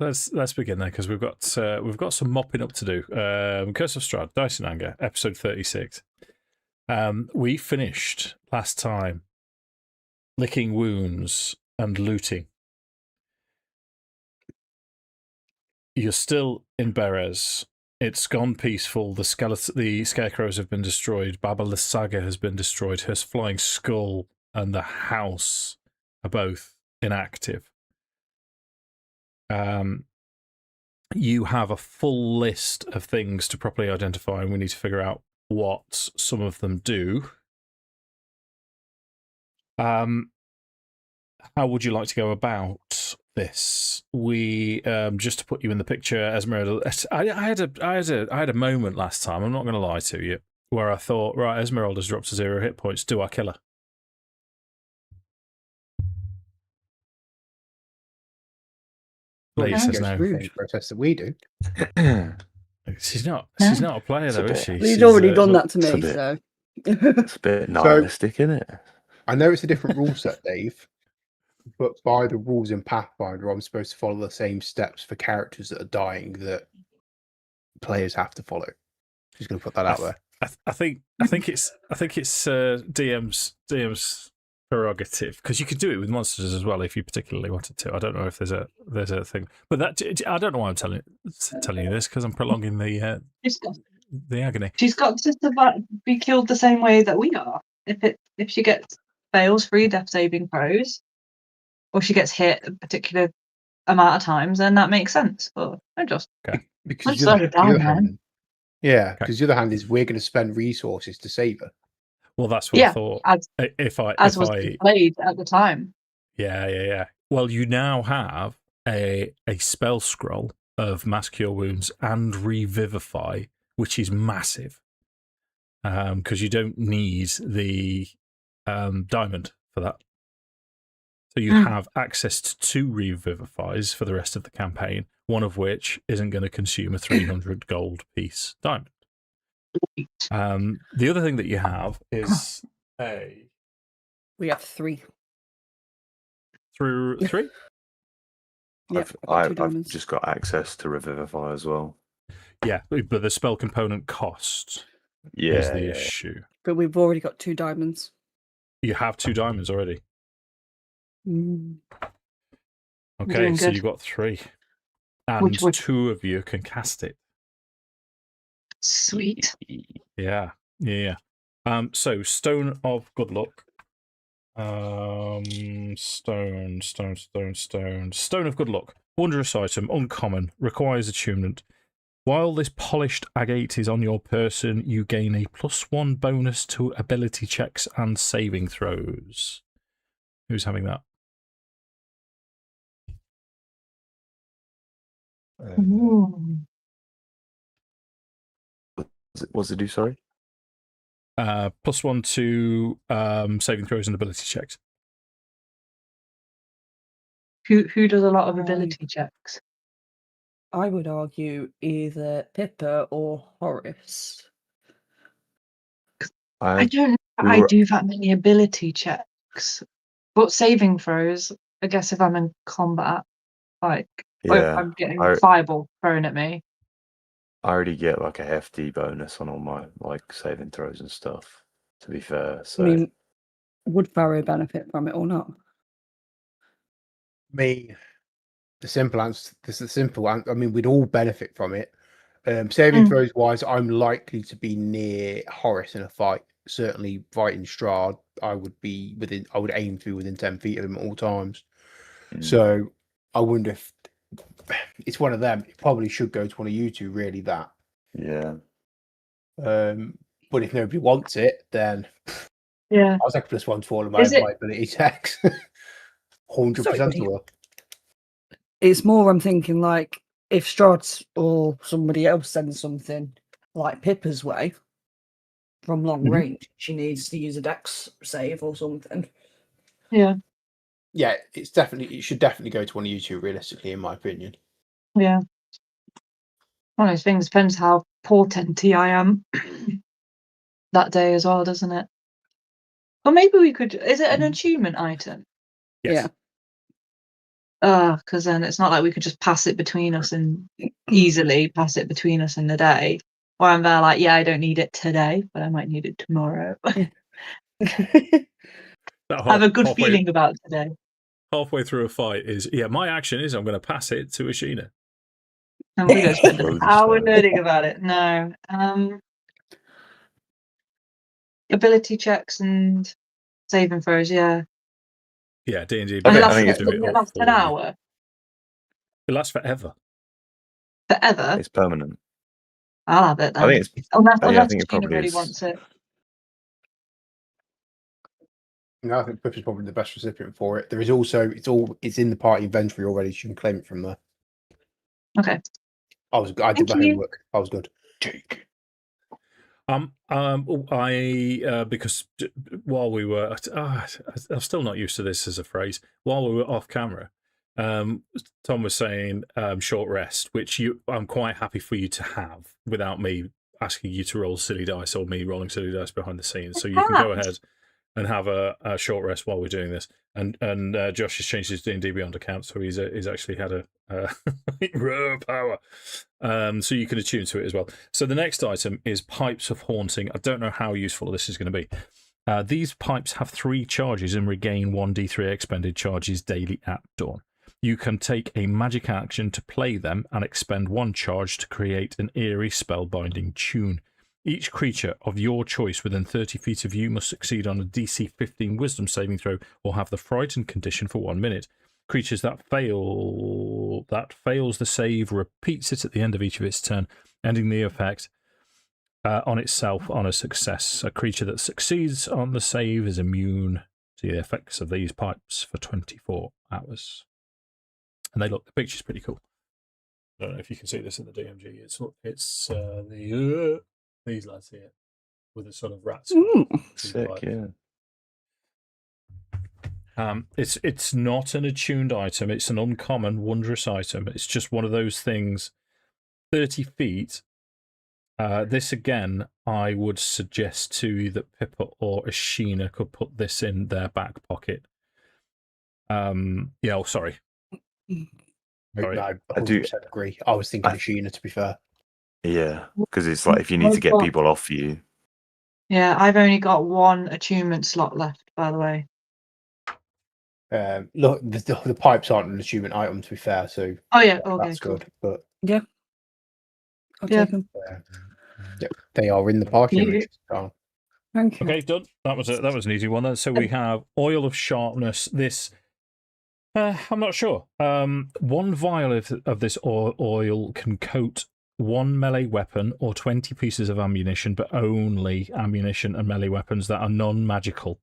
let's begin then, because we've got some mopping up to do. Curse of Strahd, Dice and Anger, episode 36. We finished last time licking wounds and looting. You're still in Berez. It's gone peaceful. The scarecrows have been destroyed. Baba Lysaga has been destroyed. Her flying skull and the house are both inactive. You have a full list of things to properly identify, and we need to figure out what some of them do. How would you like to go about this? We just to put you in the picture, Esmeralda. I had a moment last time. I'm not going to lie to you, where I thought, right, Esmeralda's dropped to 0 hit points. Do I kill her? Leah says no. Same process that we do. She's not a player though, is she? He's already done that to me, so it's a bit nihilistic, isn't it? I know it's a different rule set, Dave, but by the rules in Pathfinder, I'm supposed to follow the same steps for characters that are dying that players have to follow. Just going to put that out there. I think it's DM's prerogative, because you could do it with monsters as well if you particularly wanted to. I don't know if there's a thing, but that I don't know why I'm telling you this, because I'm prolonging the agony. She's got to be killed the same way that we are. If she fails 3 death saving throws, or she gets hit a particular amount of times, then that makes sense. But I just because the other hand, because the other hand is we're going to spend resources to save her. Well, that's what I thought. If I played at the time. Yeah. Well, you now have a spell scroll of Mass Cure Wounds and Revivify, which is massive. Because you don't need the diamond for that. So you have access to 2 Revivifies for the rest of the campaign, one of which isn't going to consume a 300 gold piece diamond. The other thing that you have is we have 3. Through 3? I've just got access to Revivify as well. Yeah, but the spell component cost is the issue. But we've already got 2 diamonds. You have 2 diamonds already. Mm. Okay, so you've got 3. And 2 of you can cast it. Sweet. Yeah. So, Stone of Good Luck. Stone of Good Luck. Wondrous item, uncommon, requires attunement. While this polished agate is on your person, you gain a +1 bonus to ability checks and saving throws. Who's having that? What's it do, sorry? +1 to saving throws and ability checks. Who does a lot of ability checks? I would argue either Pippa or Horace. I don't know if I do that many ability checks, but saving throws, I guess if I'm in combat, if I'm getting a fireball thrown at me. I already get like a hefty bonus on all my saving throws and stuff, to be fair. So I mean, would Farrow benefit from it or not? The simple answer. I mean, we'd all benefit from it. Saving throws wise, I'm likely to be near Horace in a fight. Certainly, fighting Strahd, I would aim to be within 10 feet of him at all times. So I wonder if it's one of them. It probably should go to one of you two. Really, that. Yeah. But if nobody wants it, then I was like +1 to all of my ability checks. 100% to her. It's more, I'm thinking, like, if Strahd or somebody else sends something like Pippa's way from long range, she needs to use a dex save or something. Yeah. Yeah, it should definitely go to one of you two, realistically, in my opinion. Yeah. One of those things, depends how portenty I am that day as well, doesn't it? Or maybe we could, is it an attunement item? Yes. Yeah. because then it's not like we could just pass it between us and easily pass it between us in the day. Or I'm there like, yeah, I don't need it today, but I might need it tomorrow. I have a good feeling about today. Halfway through a fight is, my action is I'm going to pass it to Ashina. And we don't spend Loads an of hour stuff. learning about it. No. Ability checks and saving throws, yeah. Yeah, D&D. And I think it lasts an hour. It lasts forever. Forever? It's permanent. I'll have it then. I think it's. Unless I think it Gina probably really is. wants it. No, I think Pippa's probably the best recipient for it. There is also it's in the party inventory already. So you can claim it from there. Okay. I did my Thank you. homework. I was good. Jake. Because while we were, I'm still not used to this as a phrase. While we were off camera, Tom was saying short rest, which I'm quite happy for you to have without me asking you to roll silly dice or me rolling silly dice behind the scenes. So you can go ahead and have a short rest while we're doing this. And Josh has changed his D&D Beyond account, so he's actually had a raw power. So you can attune to it as well. So the next item is Pipes of Haunting. I don't know how useful this is going to be. These pipes have 3 charges and regain 1d3 expended charges daily at dawn. You can take a magic action to play them and expend 1 charge to create an eerie spellbinding tune. Each creature of your choice within 30 feet of you must succeed on a DC 15 Wisdom saving throw or have the frightened condition for 1 minute. Creatures that fails the save repeats it at the end of each of its turn, ending the effect on itself on a success. A creature that succeeds on the save is immune to the effects of these pipes for 24 hours. And the picture's pretty cool. I don't know if you can see this in the DMG. It's these lads here with the sort of rats. Sick, yeah. It's not an attuned item. It's an uncommon, wondrous item. It's just one of those things. 30 feet. This again, I would suggest to you that Pippa or Ashina could put this in their back pocket. Sorry. Sorry. No, I 100% agree. I was thinking Ashina, to be fair. Yeah, because it's like if you need to get people off you. Yeah, I've only got 1 attunement slot left, by the way. Look, the pipes aren't an attunement item, to be fair, so that's cool. Good. But I'll take them. They are in the party. Thank you. Okay, done. That was an easy one then. So we have Oil of Sharpness. This I'm not sure. 1 vial of this oil can coat 1 melee weapon or 20 pieces of ammunition, but only ammunition and melee weapons that are non-magical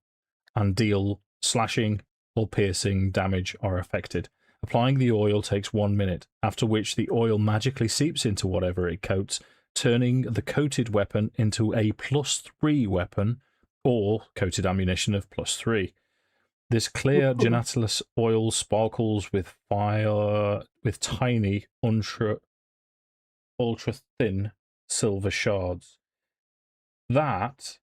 and deal slashing or piercing damage are affected. Applying the oil takes 1 minute, after which the oil magically seeps into whatever it coats, turning the coated weapon into a +3 weapon or coated ammunition of +3. This clear gelatinous oil sparkles with fire, with tiny, ultra thin silver shards. That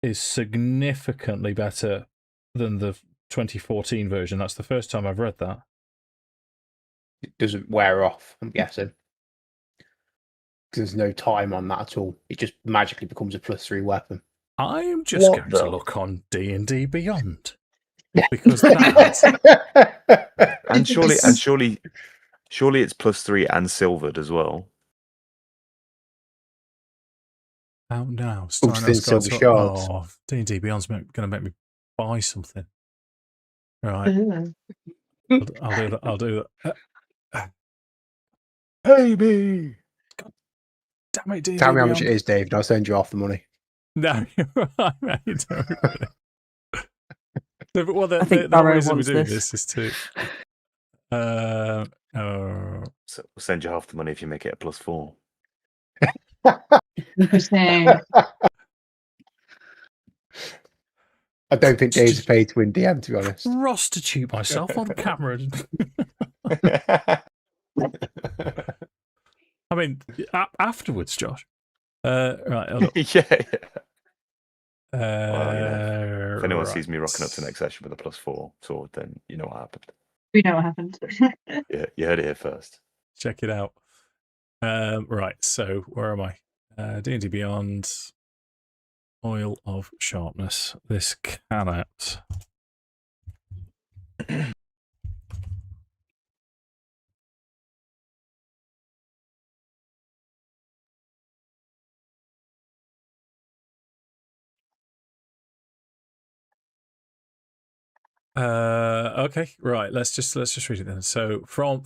is significantly better than the 2014 version. That's the first time I've read that. It doesn't wear off, I'm guessing. Because there's no time on that at all. It just magically becomes a +3 weapon. I'm just going to look on D&D Beyond. Because that... and surely it's +3 and silvered as well. Oh no! Silver shards. Oh, D&D Beyond's going to make me buy something. Right. I'll do that. Baby! God damn it, D&D Tell me Beyond. how much it is, Dave, and I'll send you off the money. No, you're right, mate. Well, I think the Barrow reason we're wants doing this. this is to... So we'll send you half the money if you make it a +4. Interesting. I don't think Dave's paid to win DM, to be honest. Prostitute myself on camera. I mean, afterwards, Josh. Right, hold up. Yeah. If anyone sees me rocking up to next session with a +4 sword, then you know what happened. We know what happened. Yeah, you heard it here first. Check it out. Right, so where am I? D&D Beyond, Oil of Sharpness. This cannot. Okay, right. Let's just read it then. So from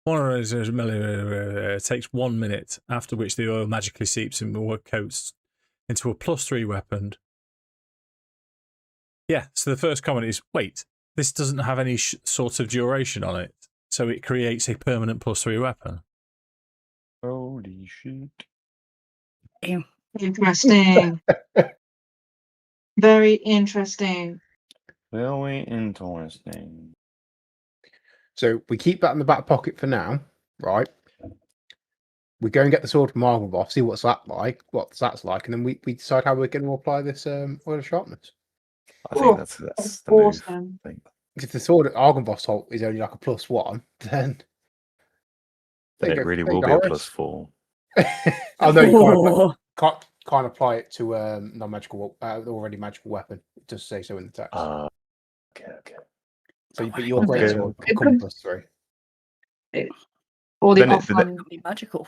one of those it takes 1 minute, after which the oil magically seeps and coats into a +3 weapon. Yeah. So the first comment is, wait, this doesn't have any sort of duration on it, so it creates a permanent +3 weapon. Holy shit! Ew. Interesting. Very interesting. Very interesting. So we keep that in the back pocket for now, right? We go and get the sword from Argylvoth, see what's that's like, and then we decide how we're going to apply this oil of sharpness. I think Oh, that's the move. Awesome. I think. If the sword at Argylvoth's halt is only like a +1, then Then it really will be a +4. I know you Oh, can't apply it to non-magical, already magical weapon. It does say so in the text. Okay. So, but your Okay. greatsword can come +3. Or the Then it- off then one. could be magical.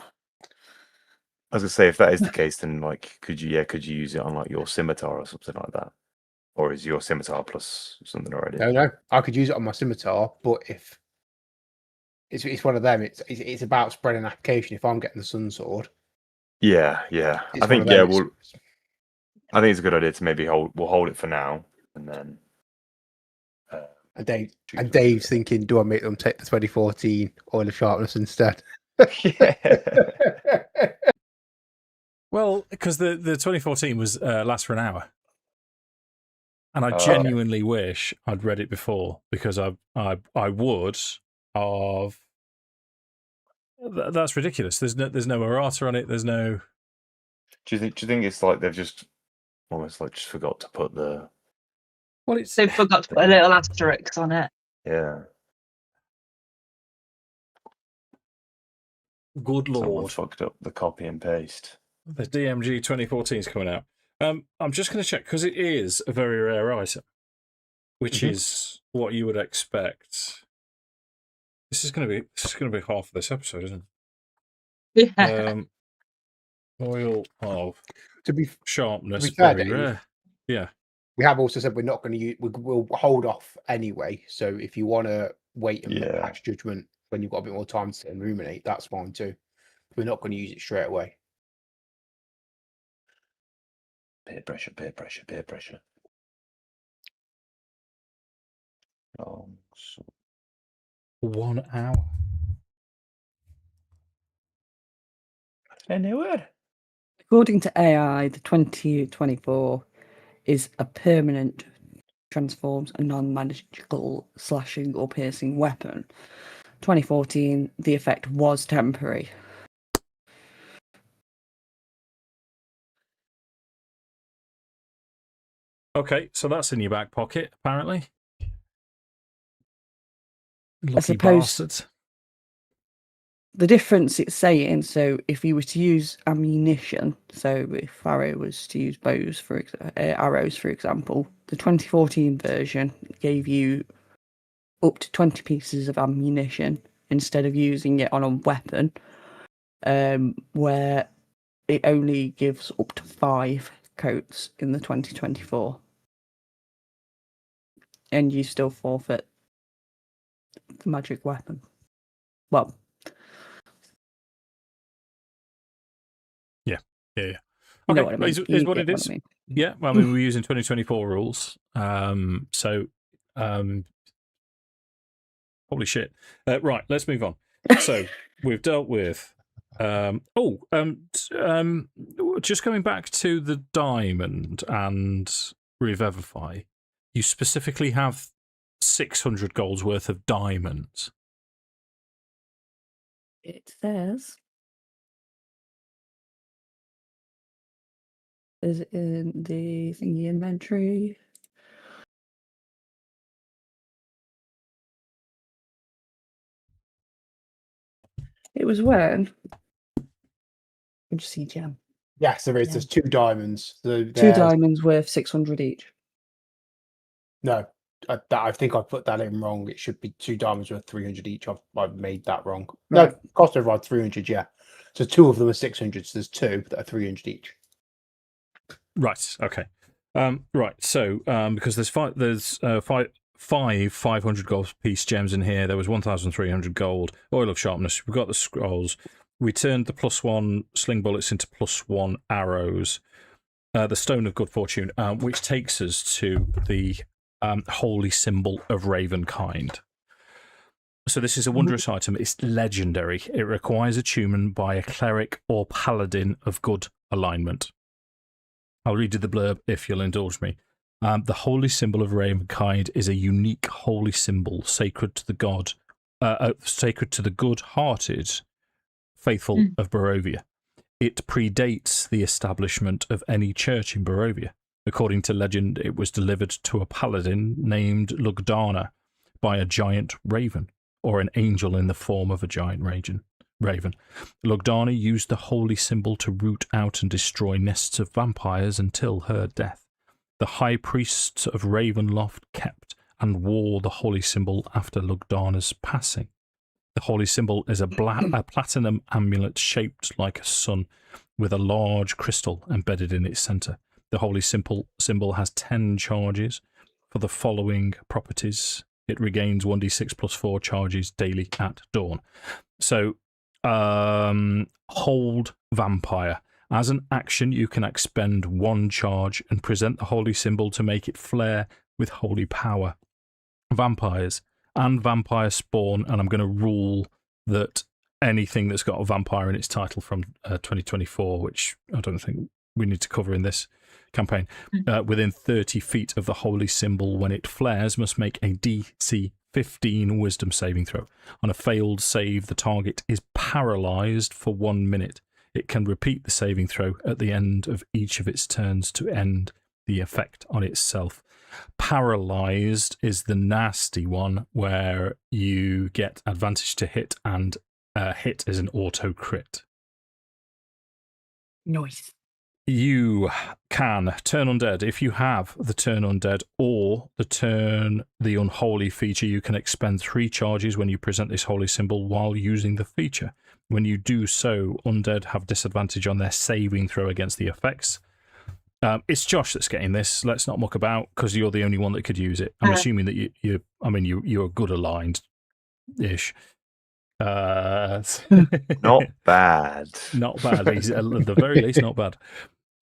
I was gonna say, if that is the case, then like, could you use it on like your scimitar or something like that, or is your scimitar plus something already? No, I could use it on my scimitar, but if it's one of them, it's about spreading application. If I'm getting the sun sword, Yeah. it's I think one of them, I think it's a good idea to maybe we'll hold it for now, and then. And Dave's thinking, do I make them take the 2014 oil of sharpness instead? Yeah. Well, because the 2014 was lasts for an hour, and I Oh. genuinely wish I'd read it before, because I would have. That's ridiculous. There's no errata on it. There's no. Do you think it's like they've just almost like just forgot to put the? Well, it's They forgot to put a little asterisk on it. Yeah. good Someone lord. fucked up the copy and paste. The DMG 2014 is coming out. I'm just going to check, because it is a very rare item, which is what you would expect. This is going to be half of this episode, isn't it? Yeah. Oil of To be sharpness, fair, very Dave, rare. Yeah. we have also said we're not going to use. We'll hold off anyway. So if you want to wait and pass judgment when you've got a bit more time to sit and ruminate, that's fine too. We're not going to use it straight away. Peer pressure. Oh, so 1 hour. anywhere. According to AI, the 2024 is a permanent, transforms a non-magical slashing or piercing weapon. 2014, the effect was temporary. Okay, so that's in your back pocket, apparently. Lucky suppose- bastards. The difference it's saying, so if you were to use ammunition, so if Farrow was to use bows for arrows, for example, the 2014 version gave you up to 20 pieces of ammunition instead of using it on a weapon, where it only gives up to 5 coats in the 2024. And you still forfeit the magic weapon. Well, Yeah. you know what I mean. Is You what get it is. I mean. Yeah, well, I mean, we're using 2024 rules. Holy shit. Right, let's move on. So we've dealt with. Just going back to the diamond and revivify, you specifically have 600 gold's worth of diamonds. It says, is it in the thingy inventory? It was when. Did you see gem? Yes, there is. Yeah. There's 2 diamonds. So 2 there's- diamonds worth 600 each. No, I think I put that in wrong. It should be 2 diamonds worth 300 each. I've made that wrong. Right. No, cost override 300. Yeah. So 2 of them are 600. So there's 2 that are 300 each. Right. Okay. Right. So because there's five 500 gold piece gems in here. There was 1,300 gold. Oil of sharpness. We've got the scrolls. We turned the +1 sling bullets into +1 arrows. The stone of good fortune, which takes us to the holy symbol of Ravenkind. So this is a wondrous item. It's legendary. It requires attunement by a cleric or paladin of good alignment. I'll read you the blurb if you'll indulge me. The holy symbol of Ravenkind is a unique holy symbol sacred to the god, sacred to the good-hearted faithful of Barovia. It predates the establishment of any church in Barovia. According to legend, it was delivered to a paladin named Lugdana by a giant raven, or an angel in the form of a giant raven. Lugdana used the holy symbol to root out and destroy nests of vampires until her death. The high priests of Ravenloft kept and wore the holy symbol after Lugdana's passing. The holy symbol is a platinum amulet shaped like a sun with a large crystal embedded in its centre. The holy symbol has 10 charges for the following properties. It regains 1d6 plus 4 charges daily at dawn. So, hold vampire. As an action, you can expend 1 charge and present the holy symbol to make it flare with holy power. Vampires and vampire spawn, and I'm going to rule that anything that's got a vampire in its title from 2024, which I don't think we need to cover in this campaign, within 30 feet of the holy symbol when it flares must make a DC 15 wisdom saving throw. On a failed save, the target is paralyzed for 1 minute. It can repeat the saving throw at the end of each of its turns to end the effect on itself. Paralyzed is the nasty one where you get advantage to hit, and hit is an auto crit. Nice. You can turn undead. If you have the turn undead or the turn the unholy feature, you can expend 3 charges when you present this holy symbol while using the feature. When you do so, undead have disadvantage on their saving throw against the effects. It's Josh that's getting this. Let's not muck about because you're the only one that could use it. I'm assuming that you're good aligned-ish. Not bad. Not bad. He's, at the very least, not bad.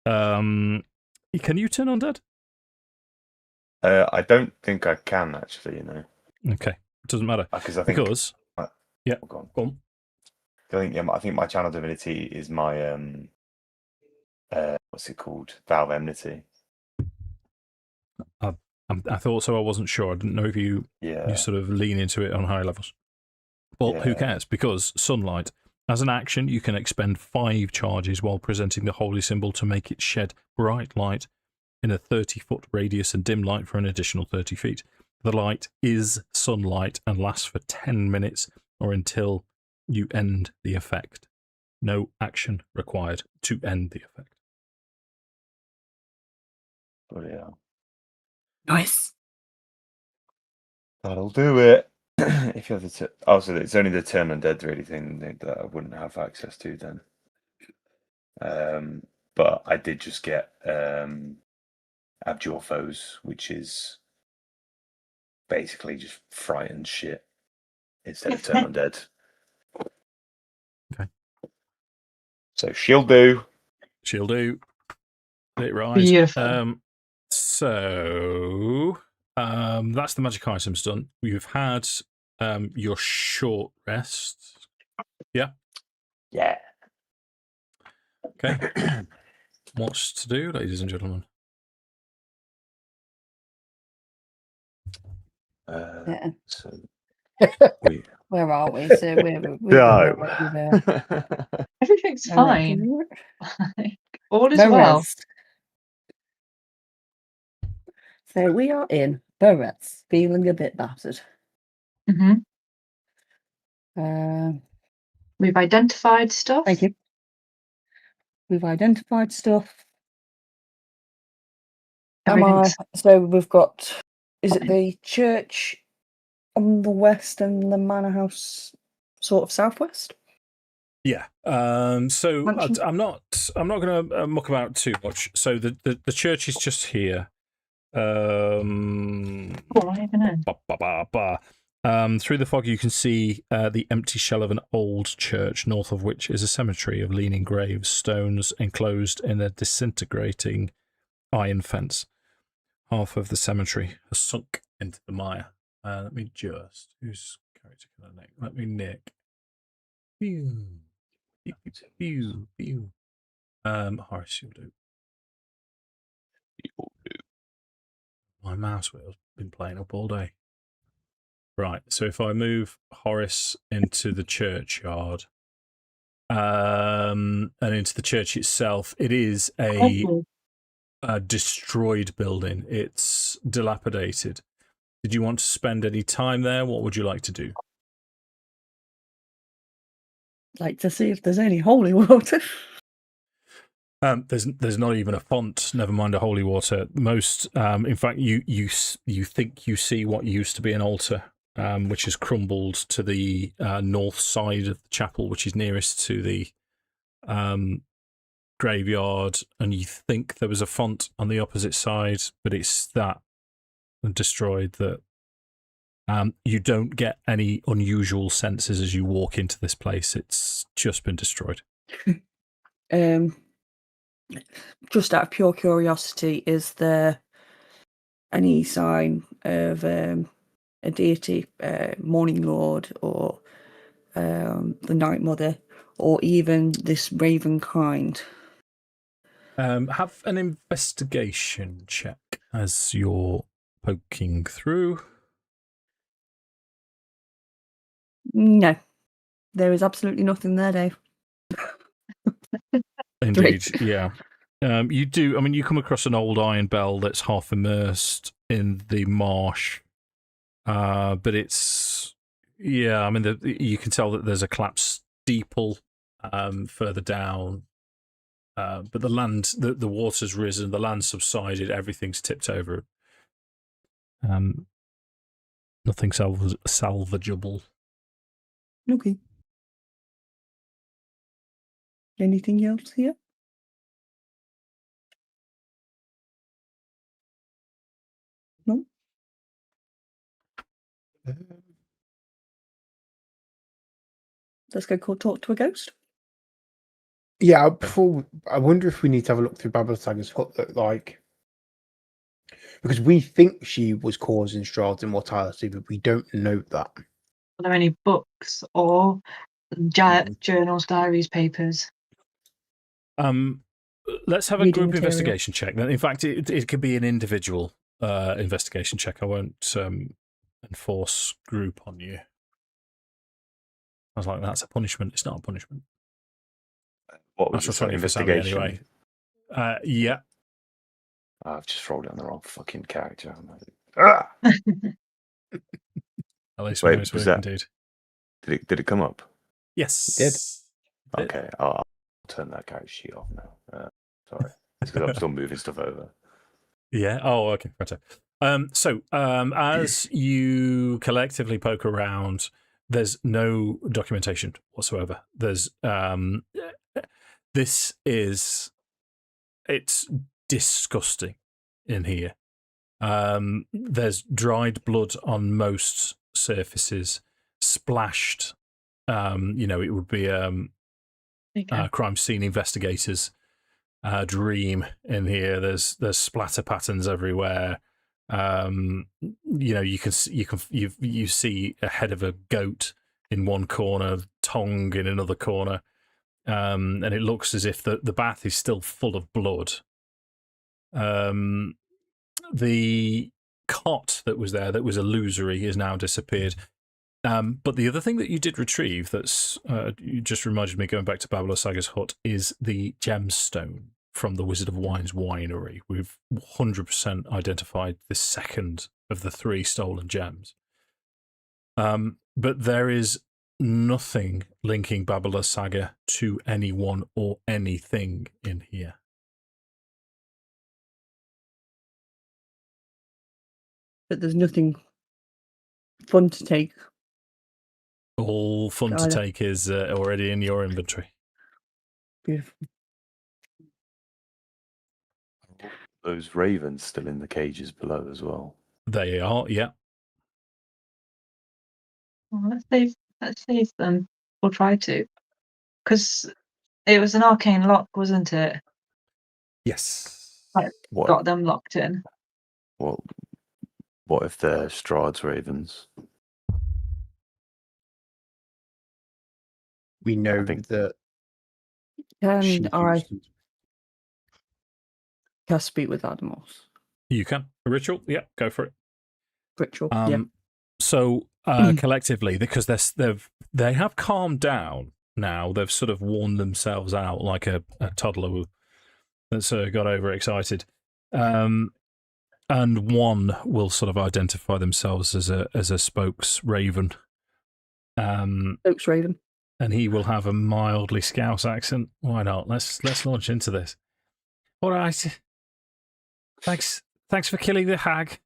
Can you turn undead? I don't think I can actually. Okay, it doesn't matter Because I think yeah. Go on. Go on. I think my channel divinity is my what's it called? Valve Enmity. I thought so. I wasn't sure. I didn't know if you sort of lean into it on higher levels. Well, who cares? Because sunlight. As an action, you can expend 5 charges while presenting the holy symbol to make it shed bright light in a 30-foot radius and dim light for an additional 30 feet. The light is sunlight and lasts for 10 minutes or until you end the effect. No action required to end the effect. But yeah, Nice. that'll do it. If you have the so it's only the turn undead really thing that I wouldn't have access to then. But I did just get Abjure Foes, which is basically just frightened shit instead of turn undead. Okay. So she'll do. She'll do. Let it rise. Beautiful. So that's the magic items done. You've had your short rest. Yeah. Yeah. Okay. What's to do, ladies and gentlemen? Yeah. So Where are we? So we're no. Everything's fine. All is Berez. well. So we are in Berez, feeling a bit battered. Mm-hmm. We've identified stuff. Thank you. We've identified stuff. So we've got, is it the church on the west and the manor house sort of southwest? Yeah. So Mansion? I'm not going to muck about too much. So the church is just here. Oh, I even know. Through the fog, you can see the empty shell of an old church, north of which is a cemetery of leaning graves, stones enclosed in a disintegrating iron fence. Half of the cemetery has sunk into the mire. Let me just... Whose character can I nick? Let me nick. Pew. Pew. Pew. Horace, you'll do. My mouse wheel's been playing up all day. Right, so if I move Horace into the churchyard, and into the church itself, it is a destroyed building. It's dilapidated. Did you want to spend any time there? What would you like to do? Like to see if there's any holy water. There's not even a font. Never mind a holy water. Most, in fact, you think you see what used to be an altar, which has crumbled to the north side of the chapel, which is nearest to the graveyard, and you think there was a font on the opposite side, but it's that destroyed that you don't get any unusual senses as you walk into this place. It's just been destroyed. Just out of pure curiosity, is there any sign of a deity, Morning Lord, or the Night Mother, or even this raven kind? Have an investigation check as you're poking through. No, there is absolutely nothing there, Dave. Indeed, yeah. You do. I mean, you come across an old iron bell that's half immersed in the marsh, but it's I mean, you can tell that there's a collapsed steeple further down, but the land, the water's risen, the land subsided, everything's tipped over. Nothing salvageable. Okay. Anything else here? No? Let's go talk to a ghost. Yeah, I wonder if we need to have a look through Babylon's hut, like, because we think she was causing Strahd's immortality, but we don't know that. Are there any books or journals, diaries, papers? Let's have a Reading group material. investigation check. In fact, it could be an individual investigation check. I won't enforce group on you. I was like, that's a punishment. It's not a punishment. What was That's this investigation? Anyway. Yeah. I've just rolled on the wrong fucking character. Ah! At least Wait, we know it's was working, that- indeed. Did it come up? Yes. It did. Okay, I'll turn that character sheet off now. Sorry, it's because I'm still moving stuff over. Yeah. Oh, okay. Right. So, as you collectively poke around, there's no documentation whatsoever. There's it's disgusting in here. There's dried blood on most surfaces, splashed. It would be crime scene investigators' dream in here. There's splatter patterns everywhere. You see a head of a goat in one corner, tongue in another corner, and it looks as if the bath is still full of blood. The cot that was there, that was illusory, has now disappeared. But the other thing that you did retrieve, that's you just reminded me, going back to Babylosaga's hut, is the gemstone from the Wizard of Wine's winery. We've 100% identified the second of the 3 stolen gems. But there is nothing linking Babala Saga to anyone or anything in here. But there's nothing fun to take. All fun to Either. take is already in your inventory. Beautiful. Those ravens still in the cages below as well. They are, yeah. Well, let's save them. Or try to. Because it was an arcane lock, wasn't it? Yes. What? Got them locked in. What if they're Strahd's ravens? We know think- that And she I used them. can speak with animals. You can. A ritual? Yeah, go for it. Ritual. Yeah. So collectively, because they have calmed down now, they've sort of worn themselves out like a toddler that's got overexcited. And one will sort of identify themselves as a spokes raven. Spokes raven. And he will have a mildly Scouse accent. Why not? Let's launch into this. All right. Thanks for killing the hag.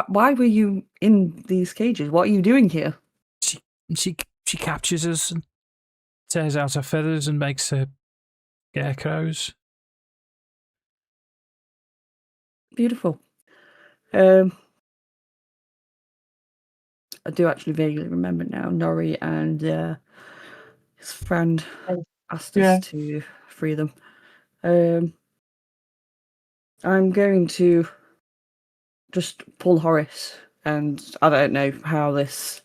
Why were you in these cages? What are you doing here? She captures us and tears out our feathers and makes scarecrows. Beautiful. I do actually vaguely remember now. Nori and his friend asked us to free them. I'm going to just pull Horace, and I don't know how this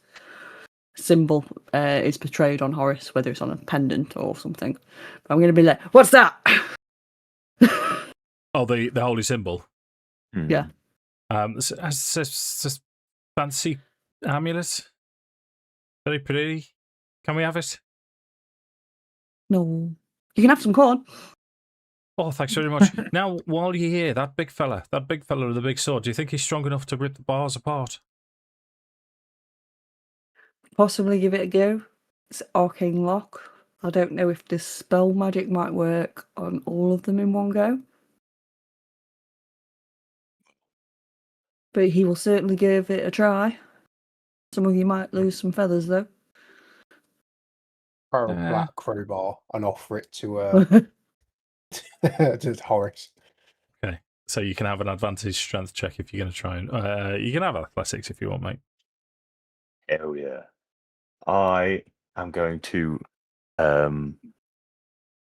symbol is portrayed on Horace, whether it's on a pendant or something. But I'm going to be like, "What's that?" Oh, the holy symbol. Yeah. It's fancy amulet. Very pretty. Can we have it? No, you can have some corn. Oh, thanks very much. Now, while you're here, that big fella with the big sword, do you think he's strong enough to rip the bars apart? Possibly give it a go. It's arcane lock. I don't know if this spell magic might work on all of them in one go. But he will certainly give it a try. Some of you might lose some feathers, though. Throw a black crowbar and offer it to to Horace. Okay, so you can have an advantage strength check if you're going to try and... you can have athletics if you want, mate. Hell yeah. I am going to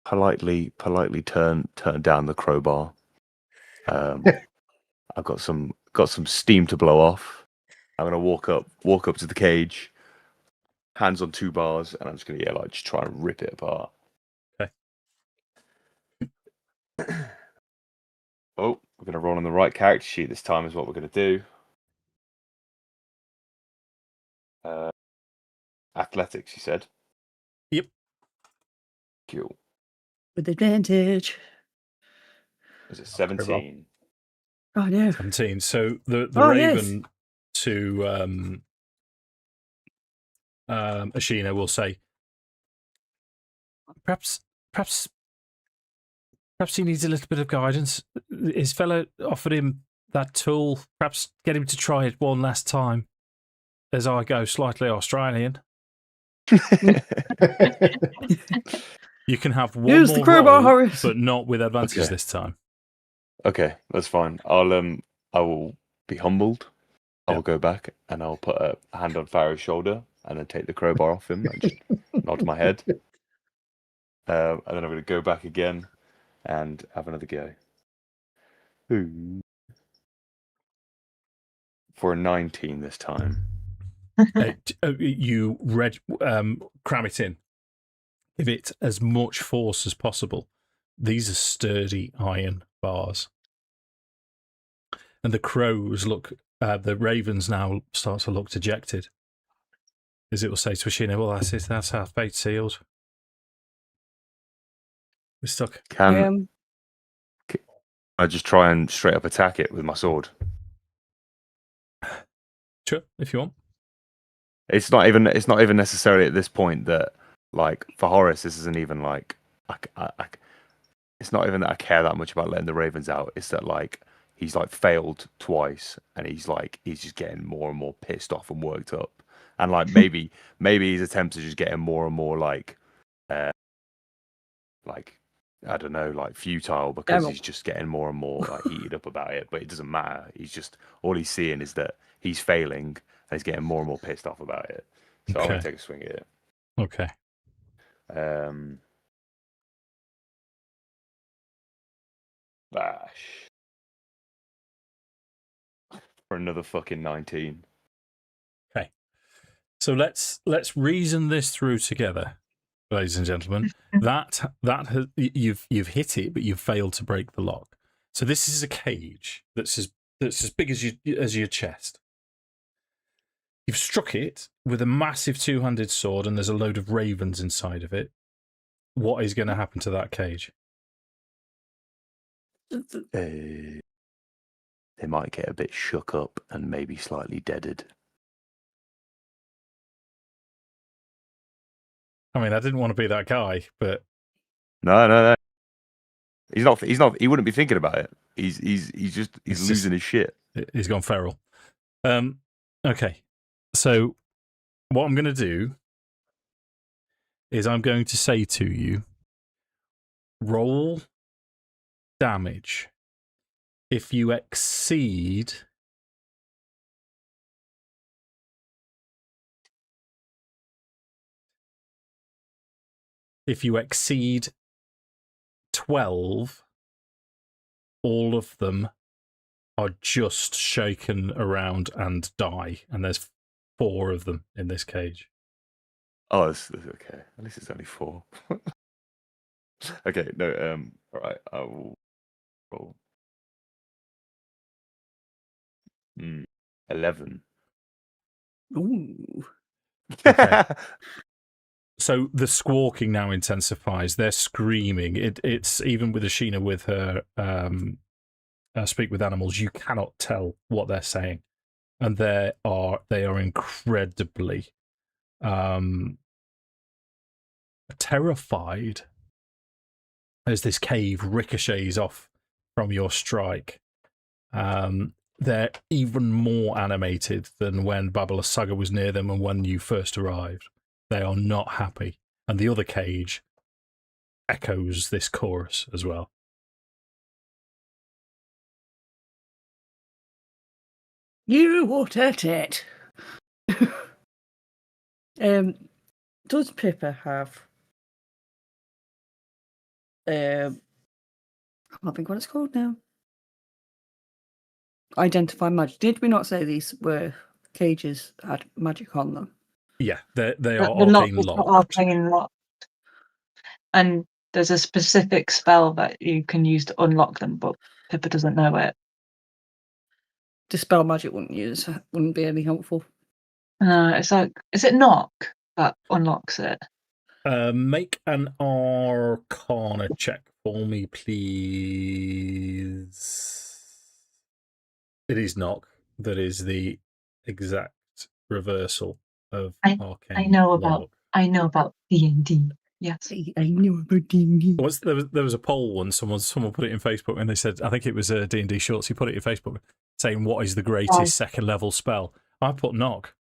politely turn down the crowbar. I've got some steam to blow off. I'm gonna walk up to the cage, hands on two bars, and I'm just gonna just try and rip it apart. Okay. Oh, we're gonna roll on the right character sheet this time. Is what we're gonna do. Athletics, you said. Yep. Cool. With advantage. Is it 17? Oh, no. 17. So the Oh, raven to Ashina will say, perhaps he needs a little bit of guidance. His fellow offered him that tool. Perhaps get him to try it one last time as I go slightly Australian. You can have one Use more the crowbar, roll, Horace. but not with advantage Okay. this time. Okay, that's fine. I will be humbled. I will go back and I'll put a hand on Farrow's shoulder and then take the crowbar off him and just nod my head. And then I'm going to go back again and have another go. Ooh. For a 19 this time. You cram it in. Give it as much force as possible. These are sturdy iron bars. And the crows the ravens now start to look dejected. As it will say to Ashina, well, that's it. That's our fate sealed. We're stuck. Can I just try and straight up attack it with my sword? Sure, if you want. It's not even necessarily at this point that, like, for Horace, this isn't even like it's not even that I care that much about letting the ravens out. It's that, like, he's like failed twice, and he's just getting more and more pissed off and worked up, and like maybe his attempts are just getting more and more like I don't know, like futile, because he's just getting more and more like heated up about it. But it doesn't matter. He's just, all he's seeing is that he's failing, and he's getting more and more pissed off about it. So I'm gonna take a swing at it. Okay. Bash for another fucking 19. Okay. So let's reason this through together, ladies and gentlemen. that has, you've hit it, but you've failed to break the lock. So this is a cage that's as big as your chest. You've struck it with a massive two-handed sword, and there's a load of ravens inside of it. What is going to happen to that cage? They might get a bit shook up and maybe slightly deaded. I mean, I didn't want to be that guy, but No. He's not. He wouldn't be thinking about it. He's losing his shit. He's gone feral. Okay. So what I'm going to do is I'm going to say to you, roll damage. If you exceed 12, all of them are just shaken around and die, and there's 4 of them in this cage. Oh, this okay. At least it's only 4. Okay, no. All right, I will roll. 11. Ooh. Okay. So the squawking now intensifies. They're screaming. It's even with Ashina with her speak with animals, you cannot tell what they're saying, and they are incredibly terrified as this cave ricochets off from your strike. They're even more animated than when Babala Saga was near them and when you first arrived. They are not happy. And the other cage echoes this chorus as well. You watered it. Does Pippa have I can't think what it's called now. Identify magic. Did we not say these were cages had magic on them? Yeah, they are arcane locked. Arcane locked. And there's a specific spell that you can use to unlock them, but Pippa doesn't know it. Dispel magic wouldn't be any helpful. It's like, is it knock that unlocks it? Make an Arcana check for me, please. It is knock. That is the exact reversal of arcane. I know about D&D. Yes, I know about D&D. There was a poll once. Someone put it in Facebook, and they said, I think it was D&D Shorts. He put it in Facebook saying, "What is the greatest second level spell?" I put knock,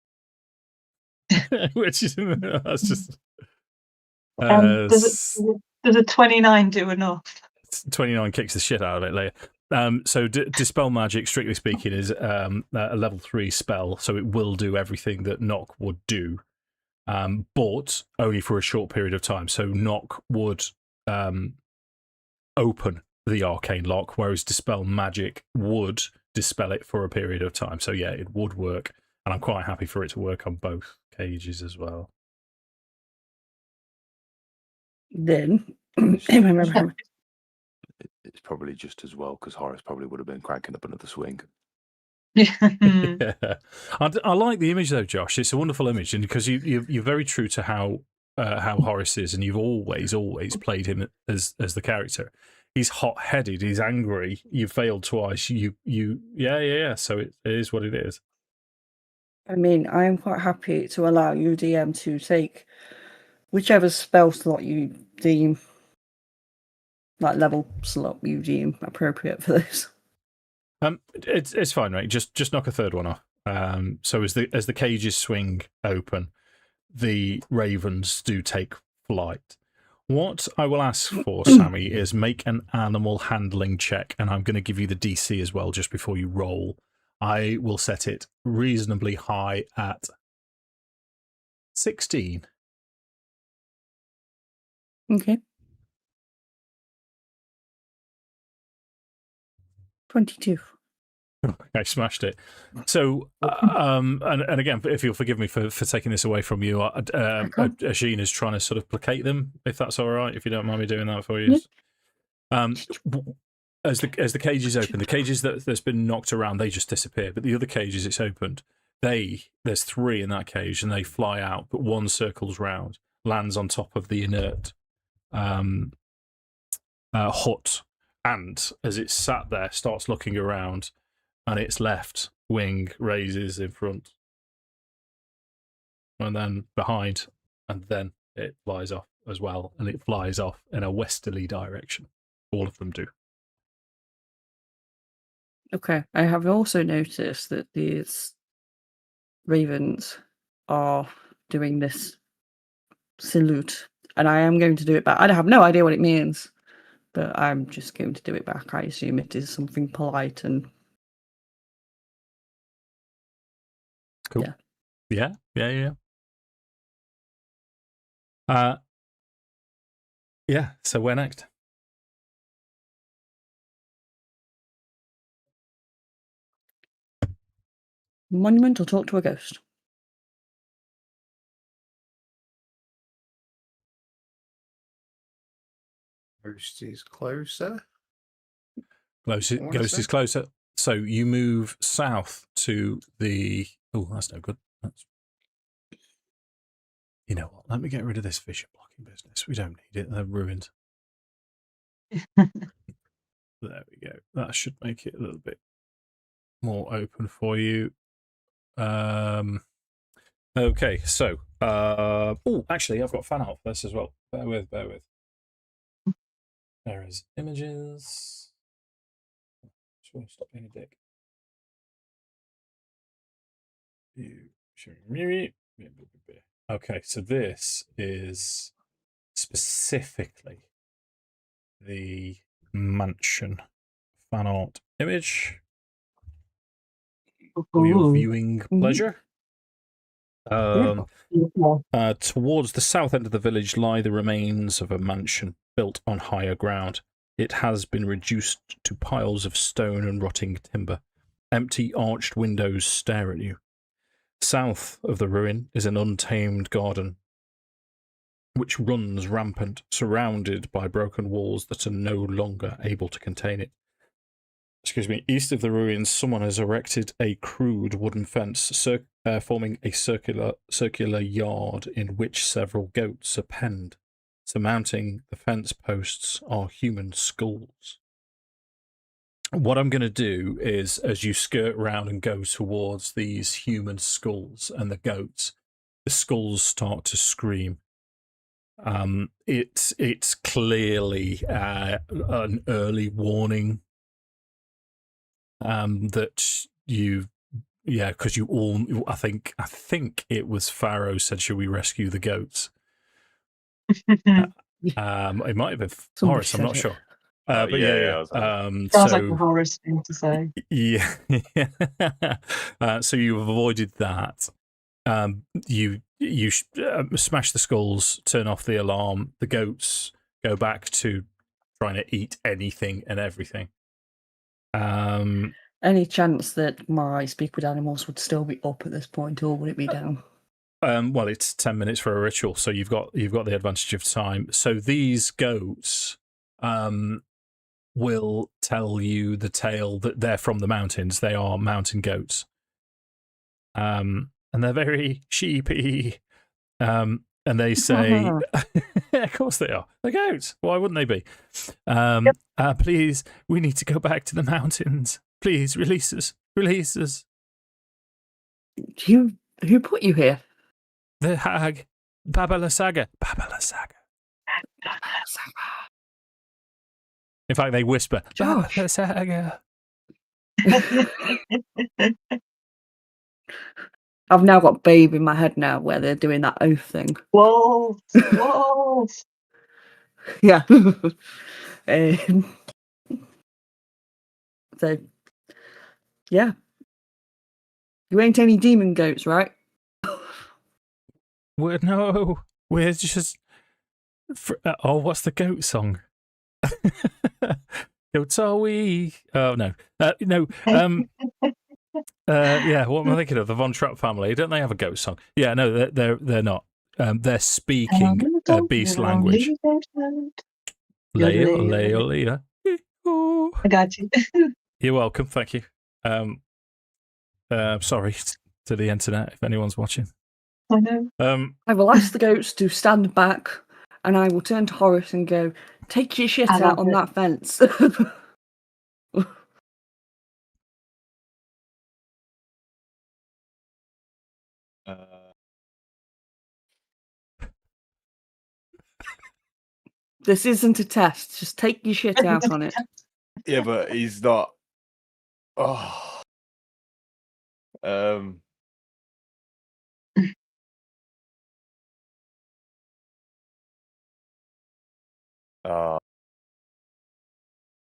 which is that's just. Does a 29 do enough? 29 kicks the shit out of it, Leah. So Dispel Magic, strictly speaking, is a level 3 spell, so it will do everything that knock would do, but only for a short period of time. So knock would open the arcane lock, whereas Dispel Magic would dispel it for a period of time. So yeah, it would work, and I'm quite happy for it to work on both cages as well. Then It's probably just as well, because Horace probably would have been cranking up another swing. Yeah. I like the image though, Josh. It's a wonderful image, and because you're very true to how Horace is, and you've always played him as the character. He's hot-headed. He's angry. You failed twice. Yeah. So it is what it is. I mean, I am quite happy to allow you, DM, to take whichever spell slot you deem, like level slot you deem appropriate for this. It's fine, right? Just knock a third one off. So as the cages swing open, the ravens do take flight. What I will ask for, Sammi, is make an animal handling check, and I'm going to give you the DC as well just before you roll. I will set it reasonably high at 16. Okay. 22. I smashed it. So, and again, if you'll forgive me for taking this away from you, Ashina's trying to sort of placate them, if that's all right, if you don't mind me doing that for you. As the cages open, the cages that's been knocked around, they just disappear. But the other cages, it's opened. There's 3 in that cage, and they fly out, but one circles round, lands on top of the inert hut, and as it's sat there, starts looking around. And its left wing raises in front, and then behind, and then it flies off as well, and it flies off in a westerly direction. All of them do. Okay, I have also noticed that these ravens are doing this salute, and I am going to do it back. I have no idea what it means, but I'm just going to do it back. I assume it is something polite and... Cool. Yeah. So where next? Monument or talk to a ghost? Ghost is closer. Ghost is closer. So you move south to the... Oh, that's no good. You know what? Let me get rid of this vision blocking business. We don't need it. They're ruined. There we go. That should make it a little bit more open for you. Okay, so... actually, I've got fan art for this as well. Bear with. There is images. Sure, stop being a dick. Okay, so this is specifically the mansion fan art image for your viewing pleasure. Towards the south end of the village lie the remains of a mansion built on higher ground. It has been reduced to piles of stone and rotting timber. Empty arched windows stare at you. South of the ruin is an untamed garden, which runs rampant, surrounded by broken walls that are no longer able to contain it. Excuse me. East of the ruins, someone has erected a crude wooden fence, forming a circular yard in which several goats are penned. Surmounting the fence posts are human skulls. What I'm going to do is, as you skirt round and go towards these human skulls and the goats, the skulls start to scream. It's clearly an early warning that because you all, I think it was Farrow said, "Should we rescue the goats?" It might have been Horace. I'm not sure. But sounds like a Horace thing to say. Yeah. So you avoided that. You smash the skulls, turn off the alarm. The goats go back to trying to eat anything and everything. Any chance that my speak with animals would still be up at this point, or would it be down? Well, it's 10 minutes for a ritual, so you've got the advantage of time. So these goats will tell you the tale that they're from the mountains. They are mountain goats. And they're very sheepy. And they say, of course they are. They're goats. Why wouldn't they be? Please, we need to go back to the mountains. Please, release us. Release us. Who put you here? The hag. Babalasaga. Babalasaga. In fact, they whisper, Josh. Babalasaga. I've now got Babe in my head now where they're doing that oath thing. Whoa! Whoa! Yeah. Um, so, yeah. You ain't any demon goats, right? No, we're just. What's the goat song? Goats are we? Oh no, no. Yeah, what am I thinking of? The Von Trapp family. Don't they have a goat song? Yeah, no, they're not. They're speaking beast language. Leah. I got you. You're welcome. Thank you. Sorry to the internet if anyone's watching. I know. I will ask the goats to stand back, and I will turn to Horace and go, "Take your shit I out love on it. that fence." This isn't a test. Just take your shit out on it. Yeah, but he's not. Oh.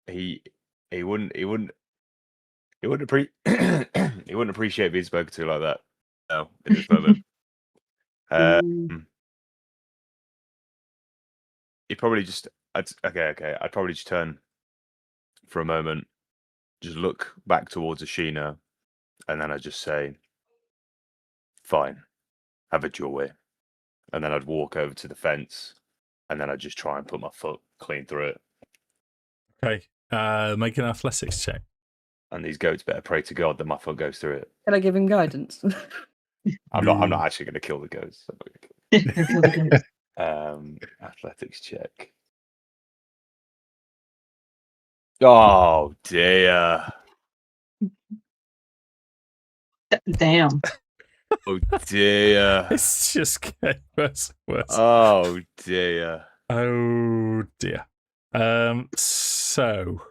He wouldn't he wouldn't he wouldn't appreciate being spoken to like that. No, in this moment. He probably just I'd probably just turn for a moment, just look back towards Ashina, and then I'd just say, "Fine, have it your way." And then I'd walk over to the fence, and then I'd just try and put my foot clean through it. Okay, make an athletics check. And these goats better pray to God that my foot goes through it. Can I give him guidance? I'm not actually going to kill the ghosts. I'm not gonna kill the ghosts. Athletics check. Oh dear. Damn. Oh dear. It's just getting worse and worse. Oh dear. Oh dear. So.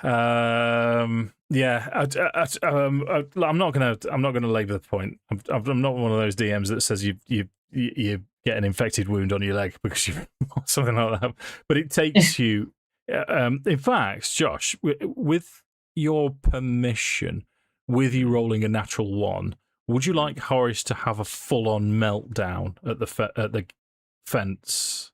Yeah. I'm not gonna labour the point. I'm not one of those DMs that says you get an infected wound on your leg because you something like that. But it takes you. In fact, Josh, with your permission, with you rolling a natural 1, would you like Horace to have a full-on meltdown at the fence?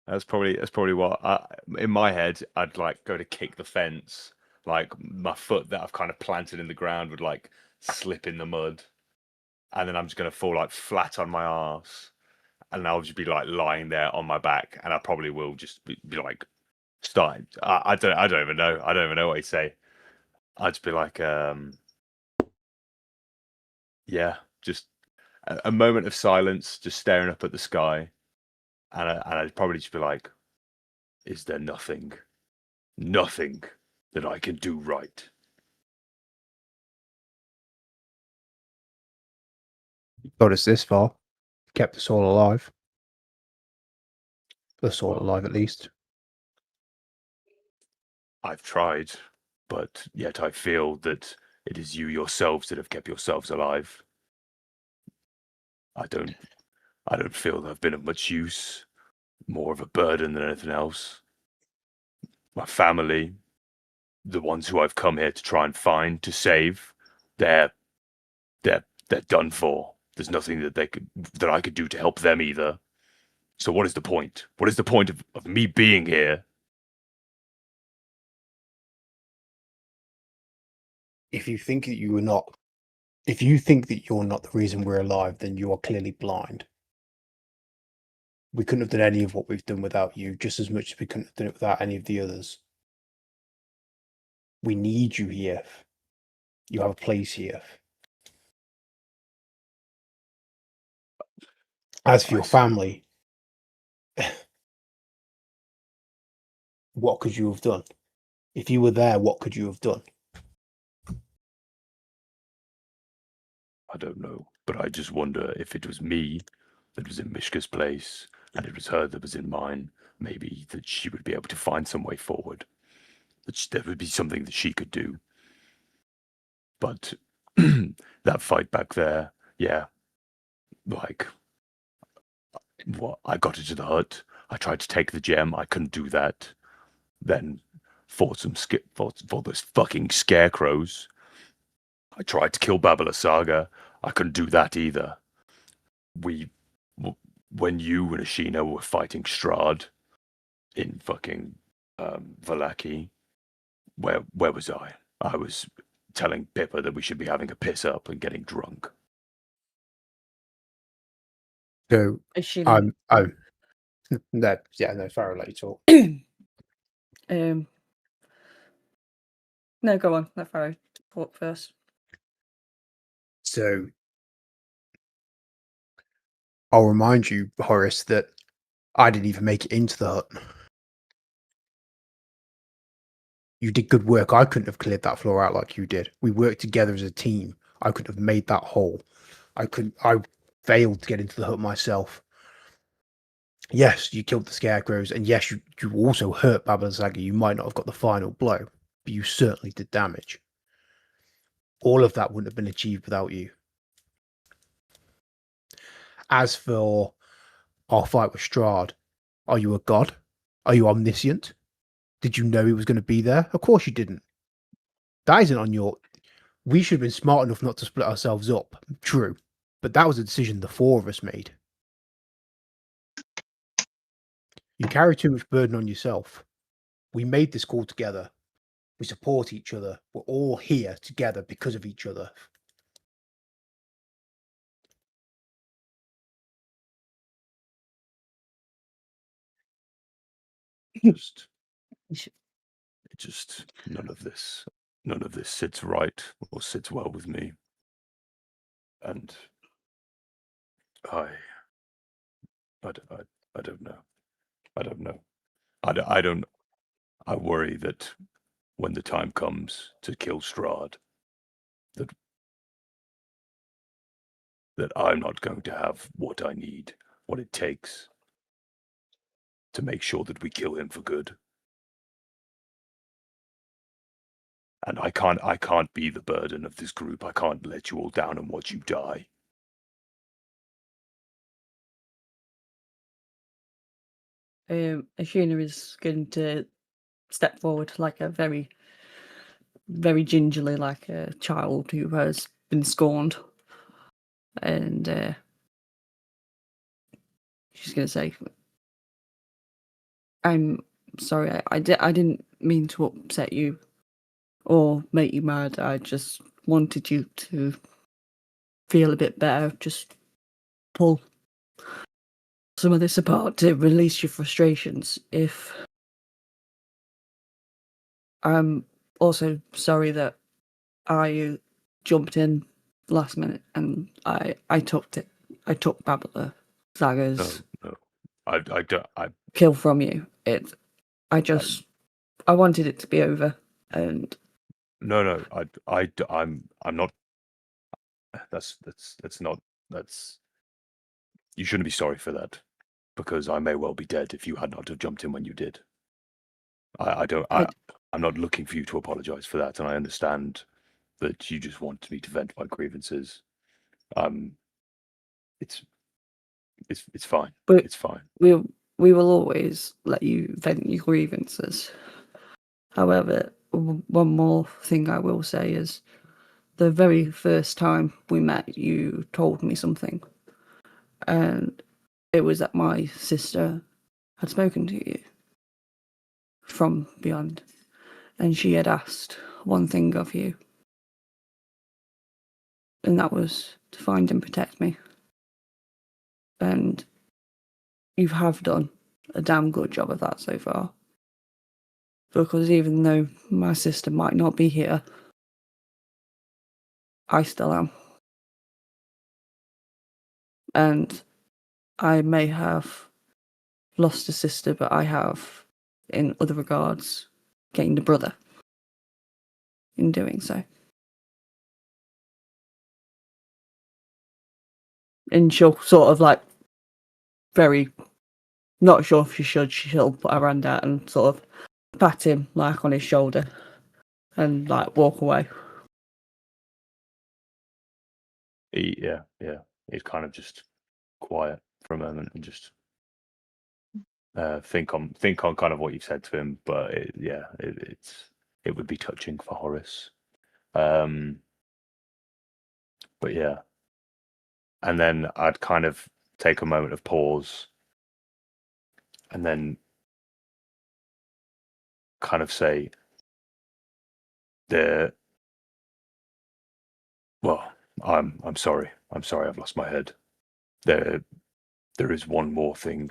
That's probably what in my head I'd like go to kick the fence. Like my foot that I've kind of planted in the ground would like slip in the mud, and then I'm just gonna fall like flat on my arse, and I'll just be like lying there on my back, and I probably will just be like starting. I don't even know. I don't even know what he'd say. I'd just be like, yeah, just a moment of silence, just staring up at the sky, and I'd probably just be like, is there nothing that I can do right? Got us this far. Kept us all alive. Us all alive, at least. I've tried, but yet I feel that it is you yourselves that have kept yourselves alive. I don't feel that I've been of much use, more of a burden than anything else. My family, the ones who I've come here to try and find, to save, they're done for. There's nothing that I could do to help them either. So what is the point? What is the point of me being here? If you think that you're not the reason we're alive, then you are clearly blind. We couldn't have done any of what we've done without you, just as much as we couldn't have done it without any of the others. We need you here. You have a place here. As for your family, what could you have done? If you were there, what could you have done? I don't know, but I just wonder if it was me that was in Mishka's place and it was her that was in mine, maybe that she would be able to find some way forward. There would be something that she could do. But that fight back there, yeah, like, what? I got into the hut. I tried to take the gem. I couldn't do that. Then fought those fucking scarecrows. I tried to kill Babala Saga. I couldn't do that either. When you and Ashina were fighting Strahd in fucking Valaki, where was I? I was telling Pippa that we should be having a piss up and getting drunk. So Is she no, Farrow, let you talk. No, go on. Let Farrow talk first. So I'll remind you, Horace, that I didn't even make it into the hut. You did good work. I couldn't have cleared that floor out like you did. We worked together as a team. I couldn't have made that hole. I failed to get into the hut myself. Yes, you killed the scarecrows, and yes, you also hurt Babala Saga. You might not have got the final blow, but you certainly did damage. All of that wouldn't have been achieved without you. As for our fight with Strahd, are you a god? Are you omniscient? Did you know he was going to be there? Of course you didn't. That isn't on your... We should have been smart enough not to split ourselves up. True. But that was a decision the four of us made. You carry too much burden on yourself. We made this call together. We support each other. We're all here together because of each other. None of this sits right or sits well with me. And I don't know. I worry that when the time comes to kill Strahd, that I'm not going to have what I need, what it takes to make sure that we kill him for good. And I can't be the burden of this group. I can't let you all down and watch you die. Ashina is going to step forward like a very, very gingerly, like a child who has been scorned. And she's going to say, I'm sorry, I didn't mean to upset you or make you mad. I just wanted you to feel a bit better. Just pull some of this apart to release your frustrations. I'm also sorry that I jumped in last minute and I took Babala Saga's No. I kill from you. I wanted it to be over, and No, I'm not. You shouldn't be sorry for that, because I may well be dead if you had not have jumped in when you did. I'm not looking for you to apologize for that, and I understand that you just want me to vent my grievances. It's fine. But it's fine. we will always let you vent your grievances. However, one more thing I will say is, the very first time we met, you told me something, and it was that my sister had spoken to you from beyond, and she had asked one thing of you, and that was to find and protect me. And you have done a damn good job of that so far. Because even though my sister might not be here, I still am. And I may have lost a sister, but I have, in other regards, gained a brother in doing so. And she'll sort of like very not sure if she should. She'll put her hand out and sort of pat him like on his shoulder and like walk away. Yeah. He's kind of just quiet for a moment and just think on kind of what you've said to him. But it would be touching for Horace. But yeah, and then I'd kind of take a moment of pause, and then kind of say, well, I'm sorry. I'm sorry I've lost my head. There is one more thing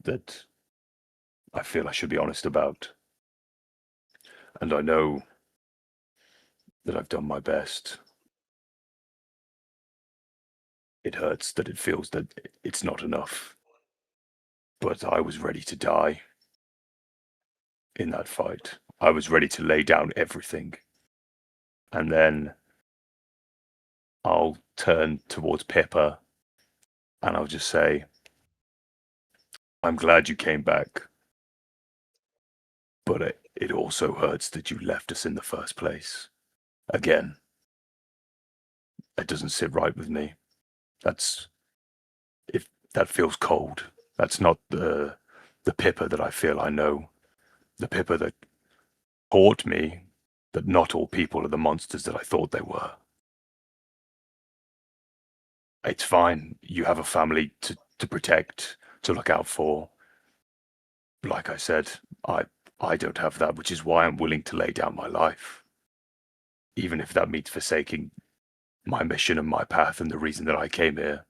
that I feel I should be honest about. And I know that I've done my best. It hurts that it feels that it's not enough. But I was ready to die in that fight. I was ready to lay down everything. And then I'll turn towards Pippa and I'll just say, I'm glad you came back. But it also hurts that you left us in the first place. Again. It doesn't sit right with me. That feels cold. That's not the Pippa that I feel I know. The Pippa that taught me that not all people are the monsters that I thought they were. It's fine. You have a family to protect, to look out for. Like I said, I don't have that, which is why I'm willing to lay down my life. Even if that means forsaking my mission and my path and the reason that I came here.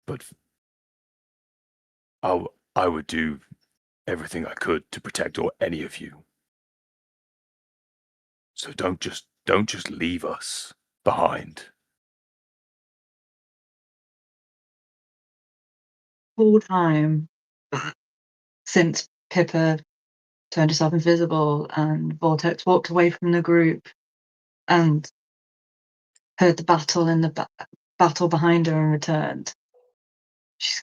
But I would do everything I could to protect any of you. So don't just leave us behind. Full time since Pippa turned herself invisible and Vortex walked away from the group and heard the battle in the battle behind her and returned. She's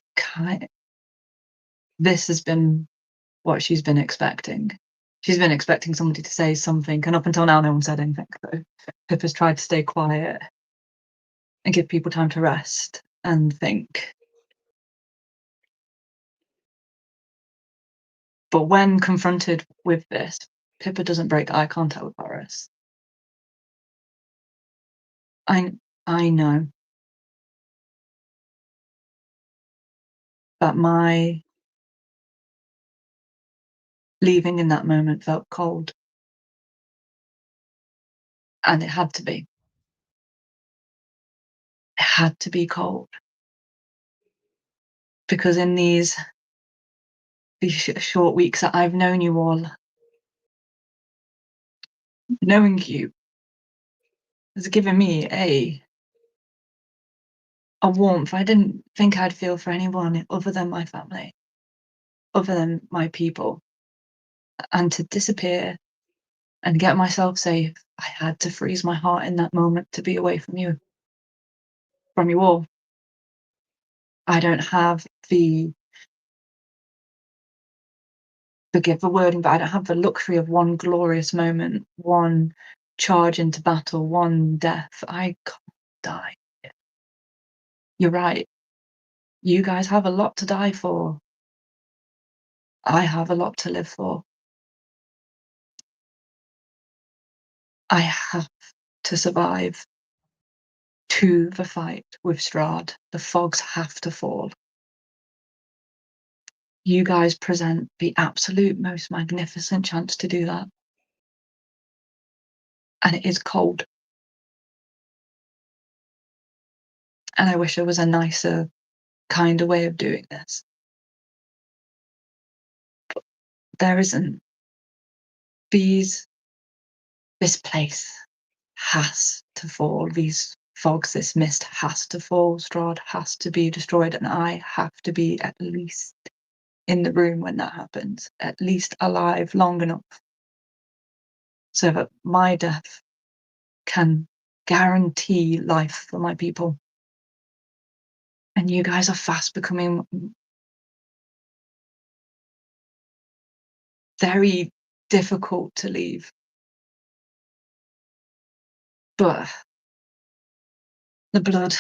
this has been what she's been expecting. She's been expecting somebody to say something, and up until now, no one said anything. So Pippa's tried to stay quiet and give people time to rest and think. But when confronted with this, Pippa doesn't break eye contact with Horace. I know that my leaving in that moment felt cold. And it had to be. It had to be cold. Because in these short weeks that I've known you all, knowing you has given me a warmth I didn't think I'd feel for anyone other than my family, other than my people. And to disappear and get myself safe, I had to freeze my heart in that moment to be away from you all. I don't have forgive the wording, but I don't have the luxury of one glorious moment, one charge into battle, one death. I can't die. You're right. You guys have a lot to die for. I have a lot to live for. I have to survive to the fight with Strahd. The fogs have to fall. You guys present the absolute most magnificent chance to do that. And it is cold. And I wish there was a nicer, kinder way of doing this. But there isn't. This place has to fall. These fogs, this mist has to fall. Strahd has to be destroyed, and I have to be at least in the room when that happens, at least alive long enough so that my death can guarantee life for my people. And you guys are fast becoming very difficult to leave. But the blood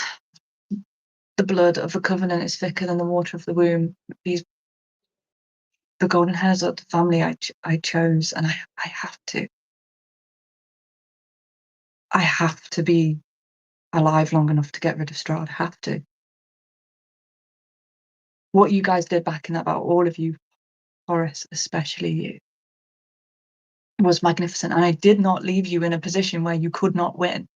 of the covenant is thicker than the water of the womb. The golden hairs are the family I chose, and I have to. I have to be alive long enough to get rid of Strahd. I have to. What you guys did back in that battle, all of you, Horace, especially you, was magnificent. And I did not leave you in a position where you could not win.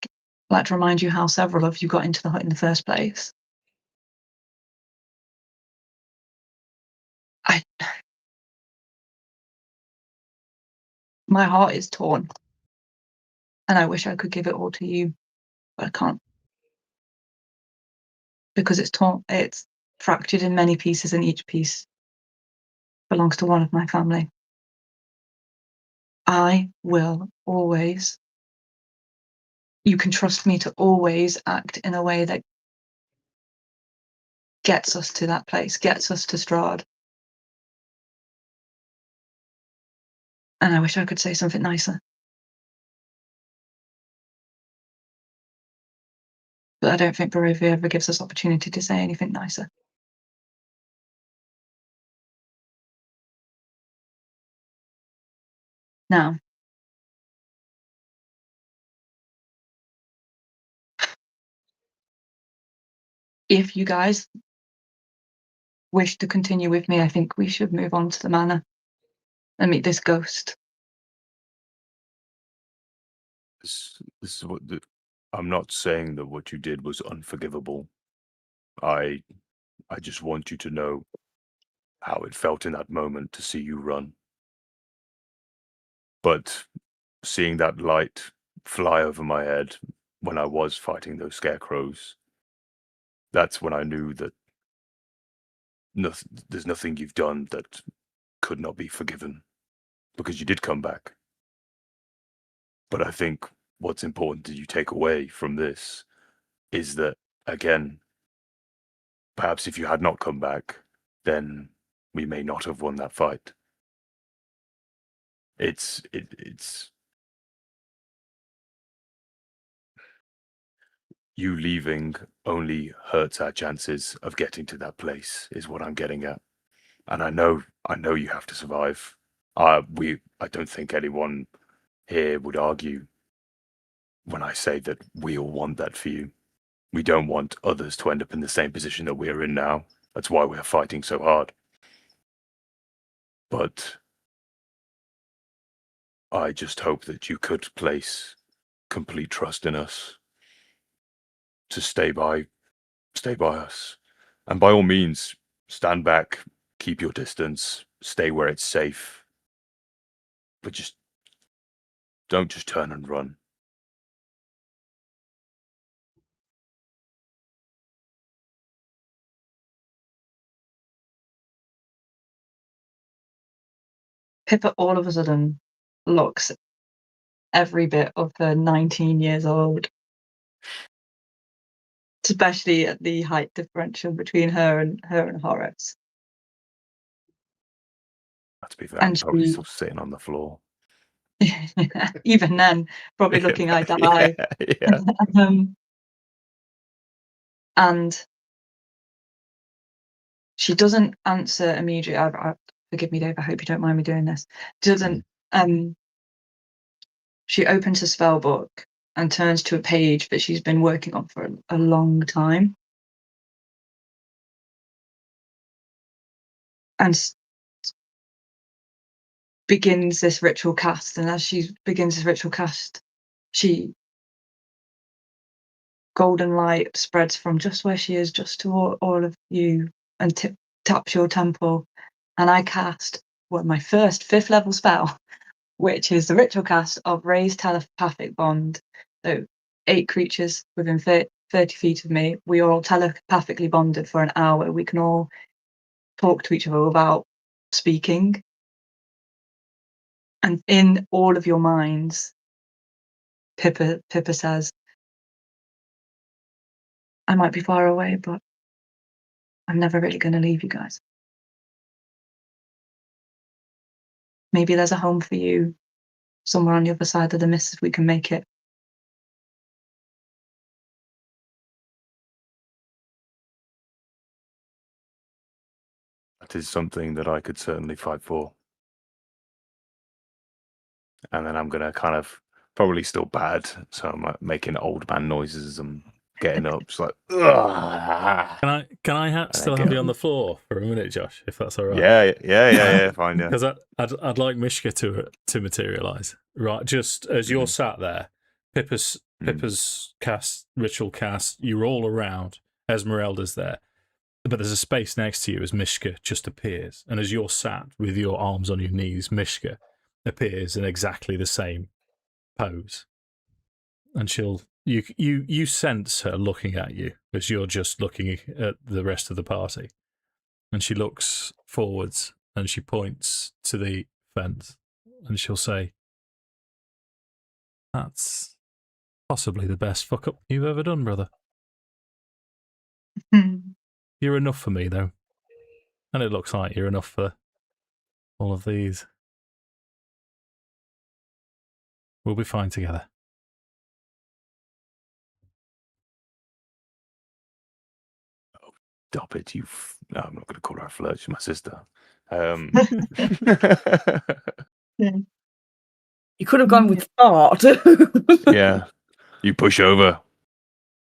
I'd like to remind you how several of you got into the hut in the first place. My heart is torn. And I wish I could give it all to you, but I can't. Because it's torn, it's fractured in many pieces, and each piece belongs to one of my family. I will always, you can trust me to always act in a way that gets us to that place, gets us to Strahd. And I wish I could say something nicer. But I don't think Berez ever gives us opportunity to say anything nicer. Now, if you guys wish to continue with me, I think we should move on to the manor and meet this ghost. This is what I'm not saying that what you did was unforgivable. I just want you to know how it felt in that moment to see you run. But seeing that light fly over my head when I was fighting those scarecrows, that's when I knew that there's nothing you've done that could not be forgiven, because you did come back. But I think what's important that you take away from this is that, again, perhaps if you had not come back, then we may not have won that fight. It's you leaving only hurts our chances of getting to that place, is what I'm getting at. And I know you have to survive. I don't think anyone here would argue when I say that we all want that for you. We don't want others to end up in the same position that we're in now. That's why we're fighting so hard. But I just hope that you could place complete trust in us to stay by us. And by all means, stand back, keep your distance, stay where it's safe. But just don't just turn and run. Pippa all of a sudden looks every bit of her 19 years old, especially at the height differential between her and Horace. To be fair, I'm And probably she, still sitting on the floor. even then, probably looking eye to eye. Yeah. And she doesn't answer immediately. Forgive me, Dave. I hope you don't mind me doing this. Doesn't. She opens a spell book and turns to a page that she's been working on for a long time, and begins this ritual cast. And as she begins this ritual cast, golden light spreads from just where she is, just to all of you, and taps your temple. And I cast my first 5th level spell, which is the ritual cast of Raised Telepathic Bond. So 8 creatures within 30 feet of me. We are all telepathically bonded for an hour. We can all talk to each other without speaking. And in all of your minds, Pippa says, I might be far away, but I'm never really going to leave you guys. Maybe there's a home for you somewhere on the other side of the mist if we can make it. That is something that I could certainly fight for. And then I'm going to kind of probably still bad. So I'm like making old man noises and getting up. Just like, ugh. Can I still have you on the floor for a minute, Josh, if that's all right? Yeah, fine, yeah. Because I'd like Mishka to materialise. Right, just as you're sat there, Pippa's ritual cast, you're all around. Esmeralda's there. But there's a space next to you as Mishka just appears. And as you're sat with your arms on your knees, Mishka appears in exactly the same pose. And you sense her looking at you as you're just looking at the rest of the party. And she looks forwards and she points to the fence and she'll say, "That's possibly the best fuck up you've ever done, brother. You're enough for me, though. And it looks like you're enough for all of these. We'll be fine together." Stop it, you. No, I'm not going to call her a flirt. She's my sister. You could have gone with fart. Yeah, you push over.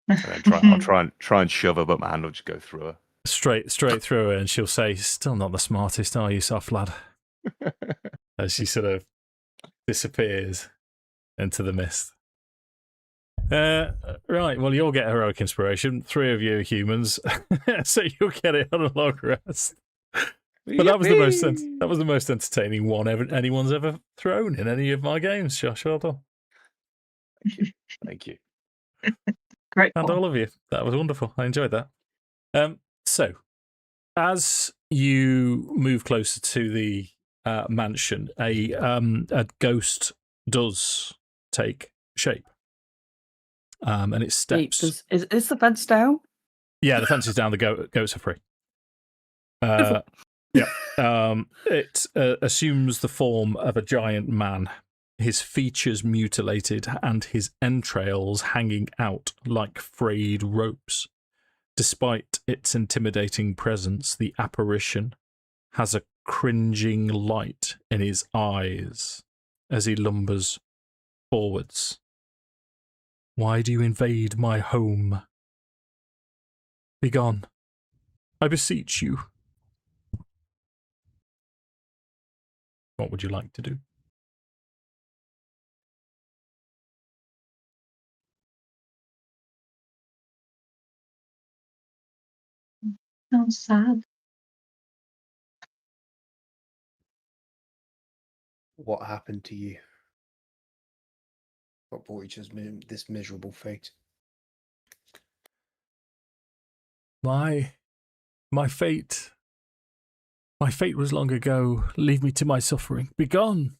And then I'll try and shove her, but my hand will just go through her. Straight through her, and she'll say, "Still not the smartest, are you, soft lad?" As she sort of disappears into the mist. Right, well, you'll get heroic inspiration. 3 of you are humans, so you'll get it on a long rest. But that was the most entertaining one anyone's ever thrown in any of my games, Josh. Well done. Thank you. Great. And all of you. That was wonderful. I enjoyed that. So, as you move closer to the mansion, a ghost does take shape. And it steps. Is the fence down? Yeah, the fence is down. The goats are free. It assumes the form of a giant man, his features mutilated and his entrails hanging out like frayed ropes. Despite its intimidating presence, the apparition has a cringing light in his eyes as he lumbers forwards. "Why do you invade my home? Begone, I beseech you." What would you like to do? Sounds sad. What happened to you? What brought you to this miserable fate? My fate was long ago. Leave me to my suffering. Begone.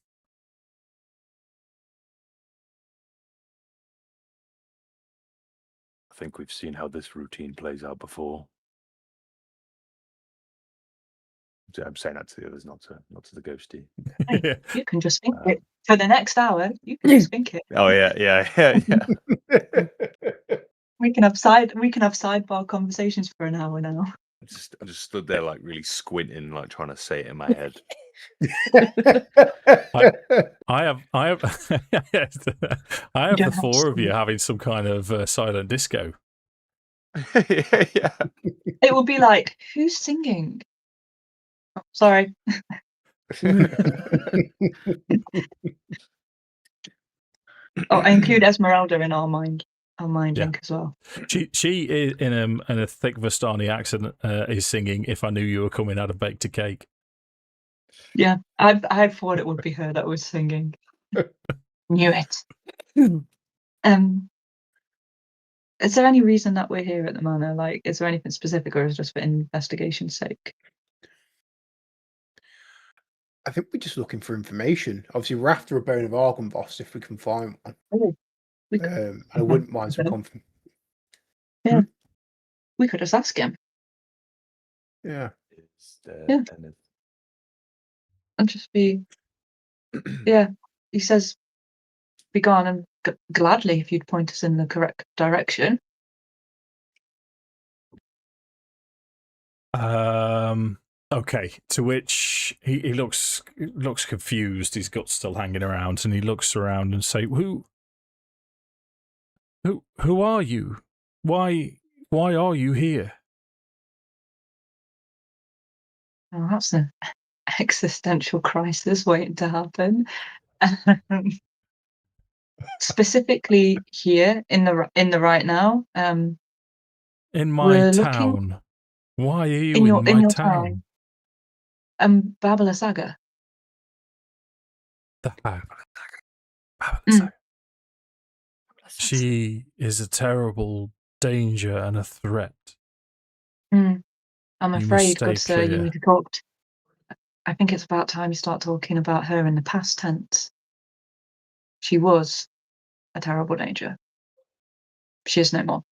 I think we've seen how this routine plays out before. I'm saying that to the others, not to the ghosty. You can just think it for the next hour. You can just think it. Oh yeah. We can have sidebar conversations for an hour now. I just stood there like really squinting, like trying to say it in my head. I have the 4 of you having some kind of silent disco. Yeah. It will be like, who's singing? Oh, sorry. I include Esmeralda in our mind link as well. She is in a thick Vistani accent is singing "If I Knew You Were Coming, I'd Have Baked a Cake." Yeah, I thought it would be her that was singing. Knew it. Is there any reason that we're here at the manor? Like, is there anything specific, or is it just for investigation's sake? I think we're just looking for information. Obviously, we're after a bone of Argynvost if we can find one. Oh, And I wouldn't mind some confirmation. Yeah. We could just ask him Yeah. Is there Yeah. anything? and just be, yeah. He says, be gone, and gladly if you'd point us in the correct direction. Okay. To which he looks confused. His gut's still hanging around, and he looks around and say, "Who are you? Why are you here?" Oh, that's an existential crisis waiting to happen. Specifically here in the right now, In my we're looking town. Why are you in in my your town? Babala Saga. The Mm. She is a terrible danger and a threat. I'm You must afraid, stay good sir, you clear. need to talk. I think it's about time you start talking about her in the past tense. She was a terrible danger. She is no more.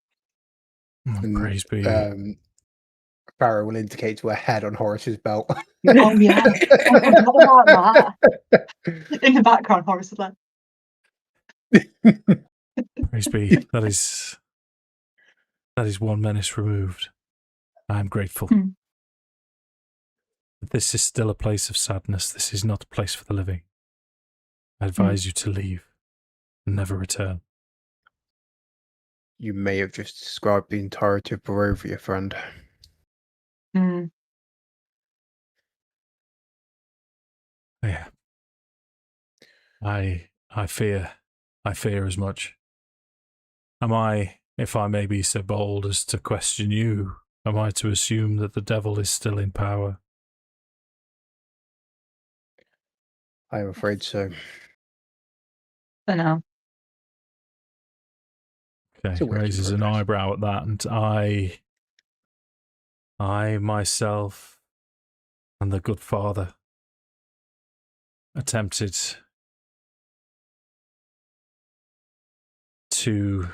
Oh, And, praise be. Farrow will indicate to her head on Horace's belt. Oh yeah, I forgot about that. In the background, Horace is like, Praise be. That is one menace removed. I am grateful. But this is still a place of sadness. This is not a place for the living. I advise you to leave and never return. You may have just described the entirety of Barovia, friend. Yeah. I fear as much. Am I, if I may be so bold as to question you, am I to assume that the devil is still in power? I am afraid so. for now. Okay, It's a work in raises an progress. eyebrow at that, and I myself and the good father attempted to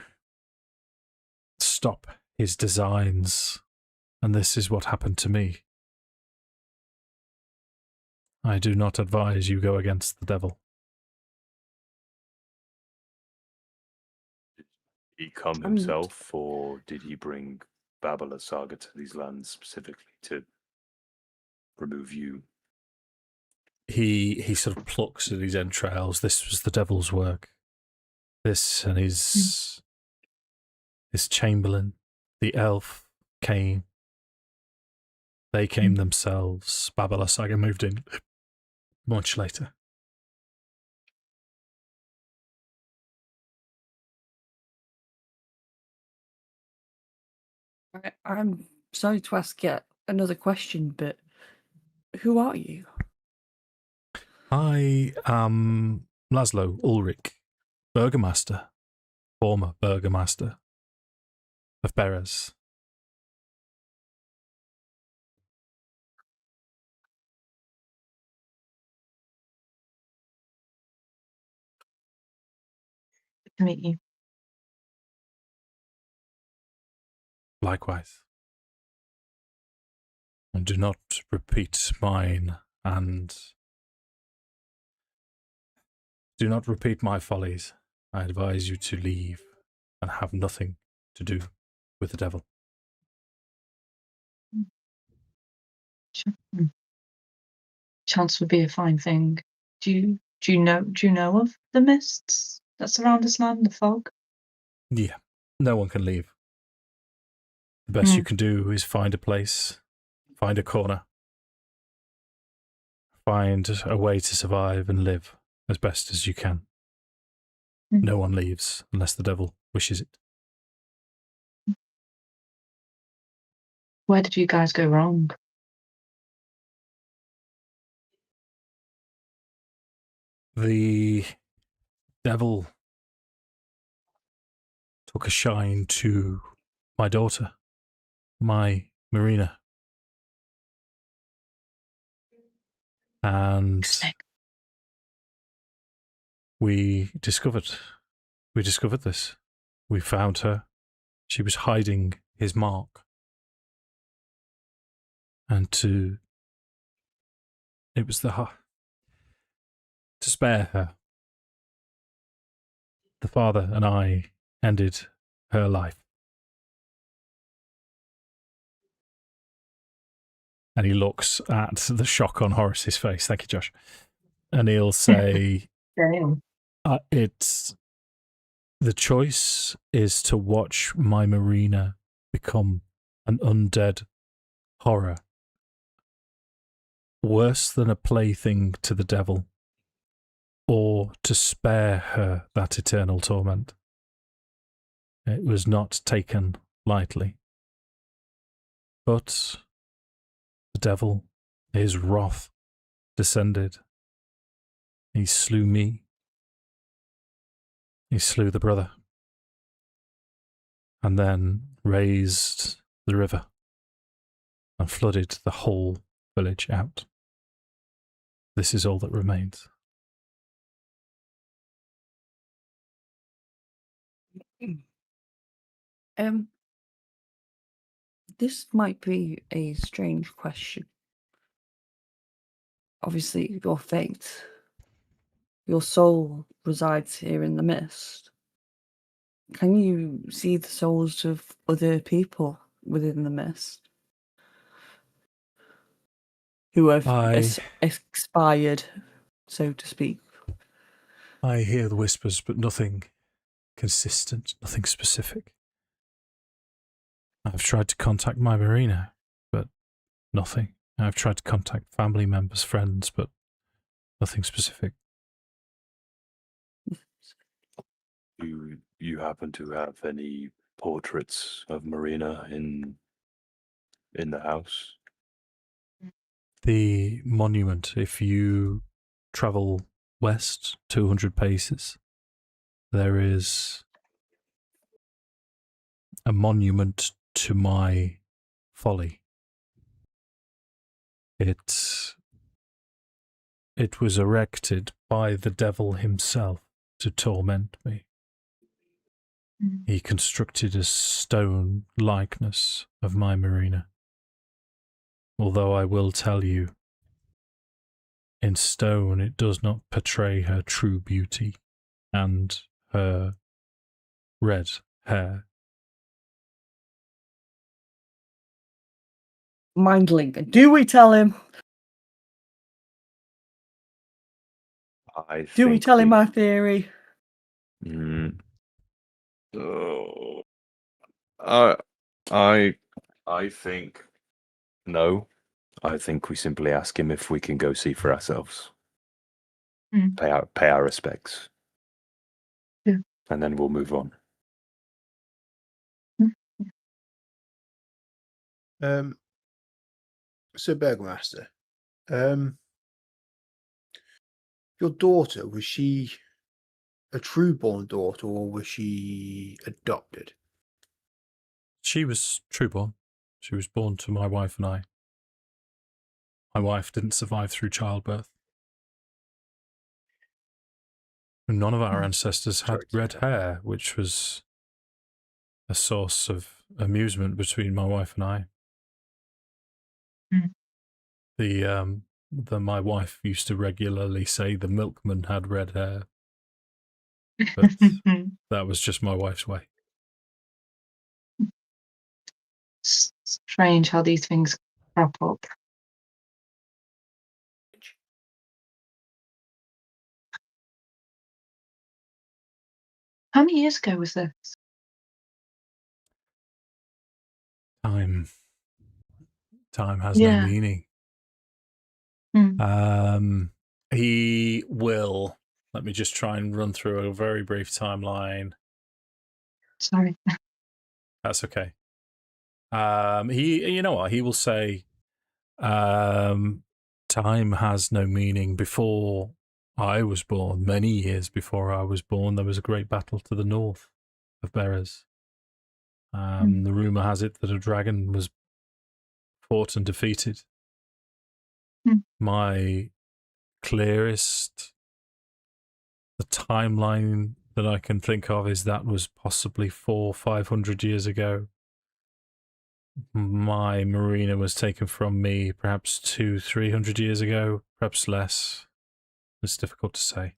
stop his designs, and this is what happened to me. I do not advise you go against the devil. Did he come himself, or did he bring Babala Saga to these lands specifically to remove you? He sort of plucks at his entrails. This was the devil's work. This and his chamberlain, the elf, came. They came themselves. Babala Saga moved in much later. I'm sorry to ask yet another question, but who are you? I am Laszlo Ulrich, Burgomaster, former Burgomaster of Berez. Good to meet you. Likewise. And do not repeat mine, and do not repeat my follies. I advise you to leave and have nothing to do with the devil. Chance would be a fine thing. Do you know of the mists that surround this land, the fog? Yeah, no one can leave. The best you can do is find a place, find a corner, find a way to survive and live as best as you can. No one leaves unless the devil wishes it. Where did you guys go wrong? The devil took a shine to my daughter, my Marina. And we discovered this. We found her. She was hiding his mark and it was to spare her. The father and I ended her life. And he looks at the shock on Horace's face. Thank you, Josh. And he'll say, Damn. the choice is to watch my Marina become an undead horror, worse than a plaything to the devil, or to spare her that eternal torment. It was not taken lightly. But the devil, his wrath, descended. He slew me. He slew the brother. And then raised the river and flooded the whole village out. This is all that remains. This might be a strange question. Obviously, your fate, your soul resides here in the mist. Can you see the souls of other people within the mist who have expired, so to speak? I hear the whispers, but nothing consistent, nothing specific. I've tried to contact my Marina, but nothing. I've tried to contact family members, friends, but nothing specific. Do you happen to have any portraits of Marina in the house? The monument, if you travel west 200 paces, there is a monument to my folly. It was erected by the devil himself to torment me. He constructed a stone likeness of my Marina. Although I will tell you, in stone it does not portray her true beauty and her red hair. Mindling. Do we tell him? Do we tell him our theory? I think no. I think we simply ask him if we can go see for ourselves. Pay our respects. Yeah. And then we'll move on. So Burgomaster, your daughter, was she a true-born daughter or was she adopted? She was true-born. She was born to my wife and I. My wife didn't survive through childbirth. None of our ancestors had red hair, which was a source of amusement between my wife and I. My wife used to regularly say the milkman had red hair, but that was just my wife's way. Strange how these things crop up. How many years ago was this? Time has no meaning. He will. Let me just try and run through a very brief timeline. Sorry. That's okay. You know what? He will say, time has no meaning. Before I was born, many years before I was born, there was a great battle to the north of Berez. The rumor has it that a dragon was fought and defeated. My clearest, the timeline that I can think of is that was possibly 400-500 years ago. my marina was taken from me perhaps 200-300 years ago, perhaps less. It's difficult to say.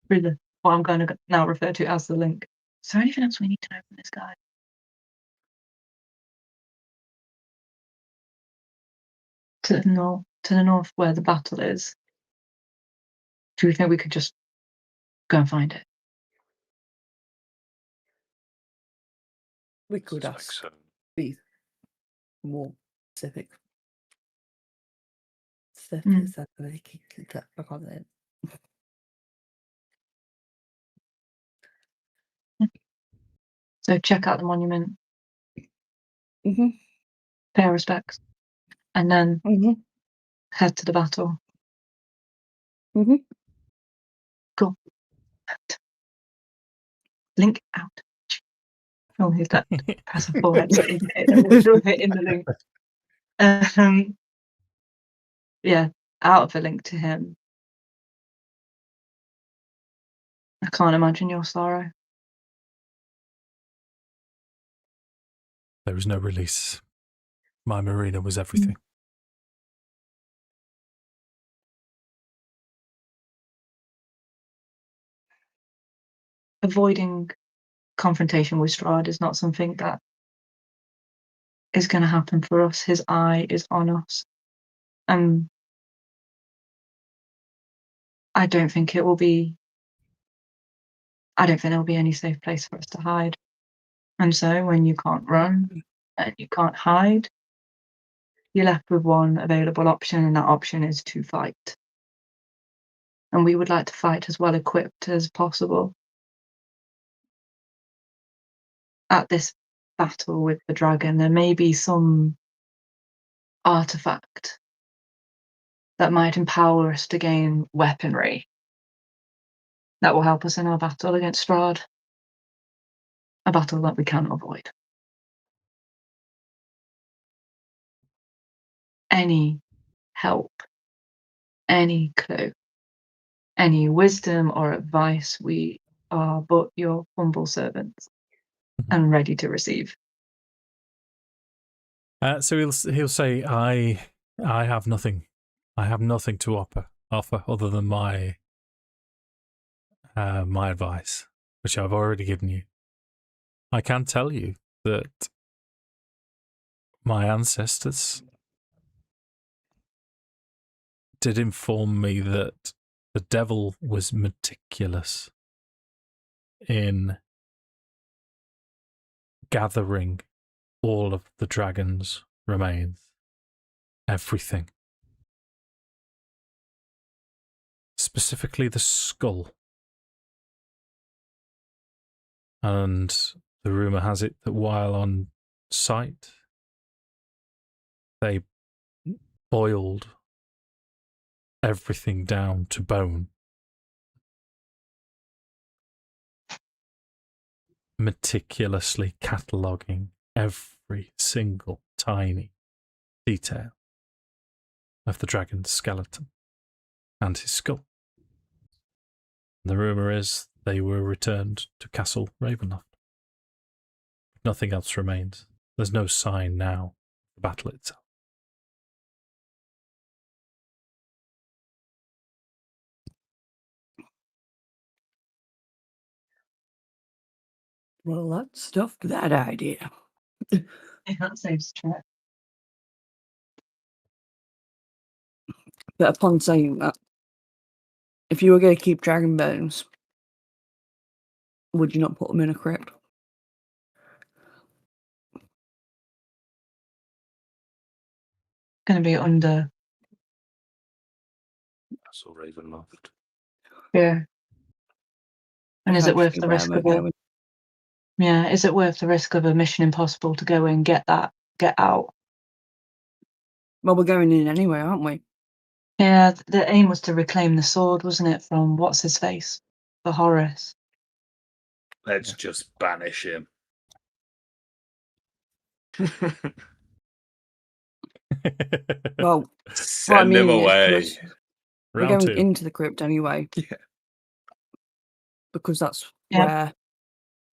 Through what I'm going to now refer to as the link. Is there anything else we need to know from this guy? To the north where the battle is. Do you think we could just go and find it? We could Suspect ask so. be more specific. Mm. So check out the monument, Mm-hmm. pay our respects, and then Mm-hmm. head to the battle. Mm-hmm. Cool. Link out. Oh, he's that press a forehead to indicate that we're still hitting the link. Yeah, out of the link to him. I can't imagine your sorrow. There was no release. My marina was everything. Avoiding confrontation with Strahd is not something that is going to happen for us. His eye is on us. I don't think there will be any safe place for us to hide. And so when you can't run and you can't hide, you're left with one available option, and that option is to fight. And we would like to fight as well equipped as possible. At this battle with the dragon, there may be some artifact that might empower us to gain weaponry that will help us in our battle against Strahd. A battle that we cannot avoid. Any help, any clue, any wisdom or advice, we are but your humble servants and ready to receive. So he'll say, I have nothing. I have nothing to offer other than my advice, which I've already given you. I can tell you that my ancestors did inform me that the devil was meticulous in gathering all of the dragon's remains. Everything. Specifically the skull. And the rumour has it that while on site, they boiled everything down to bone. Meticulously cataloguing every single tiny detail of the dragon's skeleton and his skull. And the rumour is they were returned to Castle Ravenloft. Nothing else remains. There's no sign now of the battle itself. Well, that stuffed that idea. Yeah, that saves track. But upon saying that, if you were going to keep dragon bones, would you not put them in a crypt? Going to be under. Castle Ravenloft. Yeah. And is it worth Actually, the where risk we're of a? going. Yeah, is it worth the risk of a Mission Impossible to go and get out? Well, we're going in anyway, aren't we? Yeah, the aim was to reclaim the sword, wasn't it, from what's his face, for Horace. Let's just banish him. Well, what I Send him mean is away. because we're Round going 2. into the crypt anyway. Yeah. Because that's Yeah. where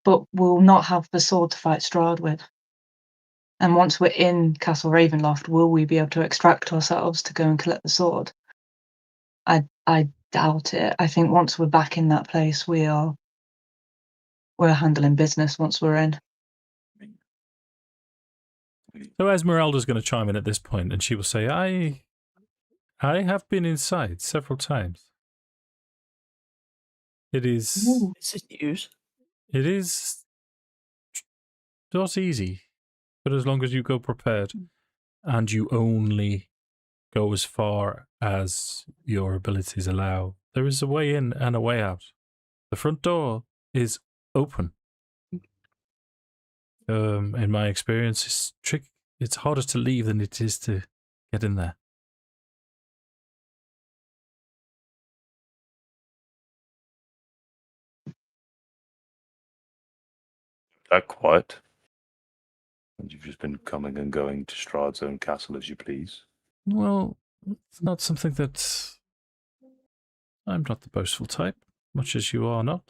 But we'll not have the sword to fight Strahd with. And once we're in Castle Ravenloft, will we be able to extract ourselves to go and collect the sword? I doubt it. I think once we're back in that place, we're handling business once we're in. So Esmeralda's going to chime in at this point, and she will say, I have been inside several times. It is this is news. It is not easy, but as long as you go prepared and you only go as far as your abilities allow, there is a way in and a way out. The front door is open. In my experience, it's harder to leave than it is to get in there. That quiet. And you've just been coming and going to Strahd's own castle as you please. Well, it's not something that... I'm not the boastful type, much as you are not.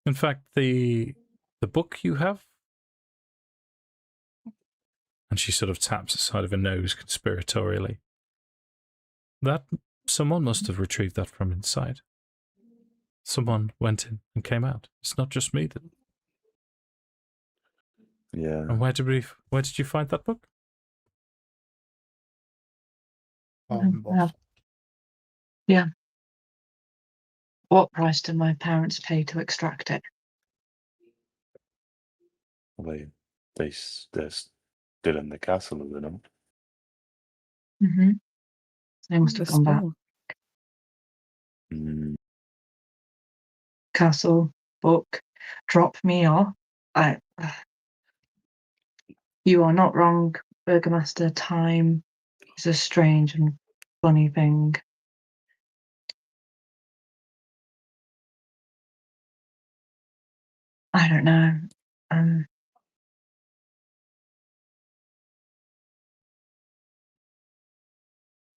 In fact, the book you have, and she sort of taps the side of her nose conspiratorially, that someone must have retrieved that from inside. Someone went in and came out. It's not just me that... Yeah. And where did you find that book? Boss. Yeah. What price did my parents pay to extract it? Well, they're still in the castle, are they not? Mm-hmm. They must have gone back. Mm. Castle, book, drop me off. You are not wrong, Burgomaster. Time is a strange and funny thing. I don't know.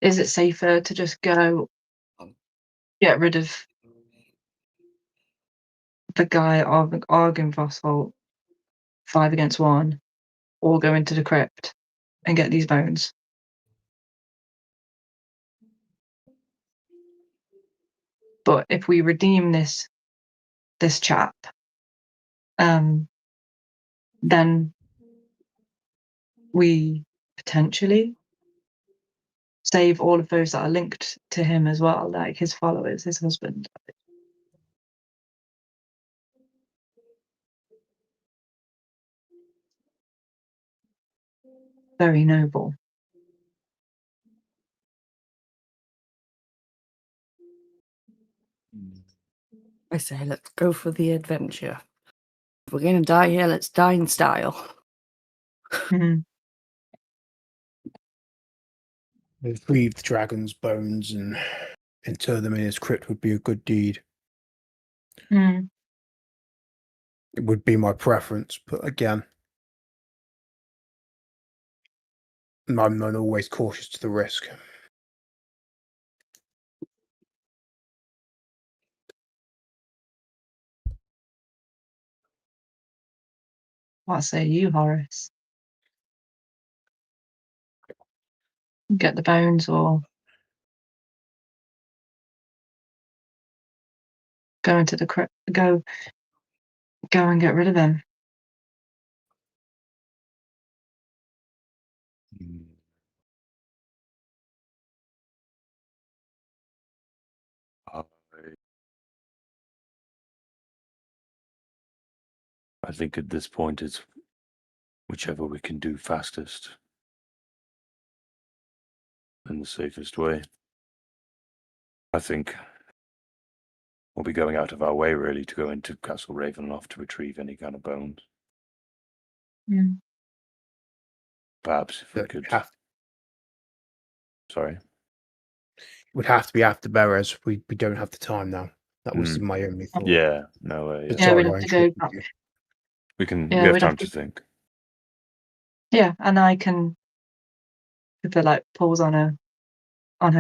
Is it safer to just go get rid of the guy Argynvosholt 5 against 1, or go into the crypt and get these bones? But if we redeem this chap, then we potentially save all of those that are linked to him as well, like his followers, his husband. Very noble. I say, let's go for the adventure. If we're going to die here, let's die in style. Mhm. Retrieve the dragon's bones and inter them in his crypt would be a good deed. Mm. It would be my preference, but again, I'm not always cautious to the risk. What say you, Horace? Get the bones, or go into the crypt? Go and get rid of him. Mm. I think at this point it's whichever we can do fastest and the safest way. I think we'll be going out of our way, really, to go into Castle Ravenloft to retrieve any kind of bones. Mm. Perhaps if we That could... have Sorry? would have to be after Berez. We don't have the time now. That was my only thought. Yeah, no way. The Yeah, we'd have timeline to go should back. be- We Yeah, have we'd time have to to- think. Yeah, and I can. Pippa like pulls on her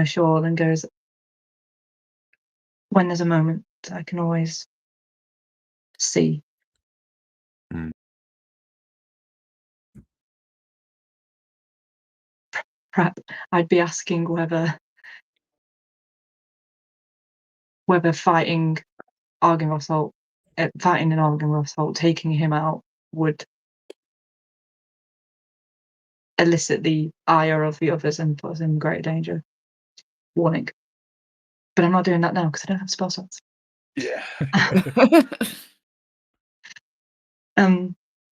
shawl and goes. When there's a moment, I can always see. Mm. Perhaps I'd be asking whether fighting Argynroth's fighting in Argynroth's Holt, taking him out would elicit the ire of the others and put us in great danger. Warning. But I'm not doing that now because I don't have spell slots. Yeah.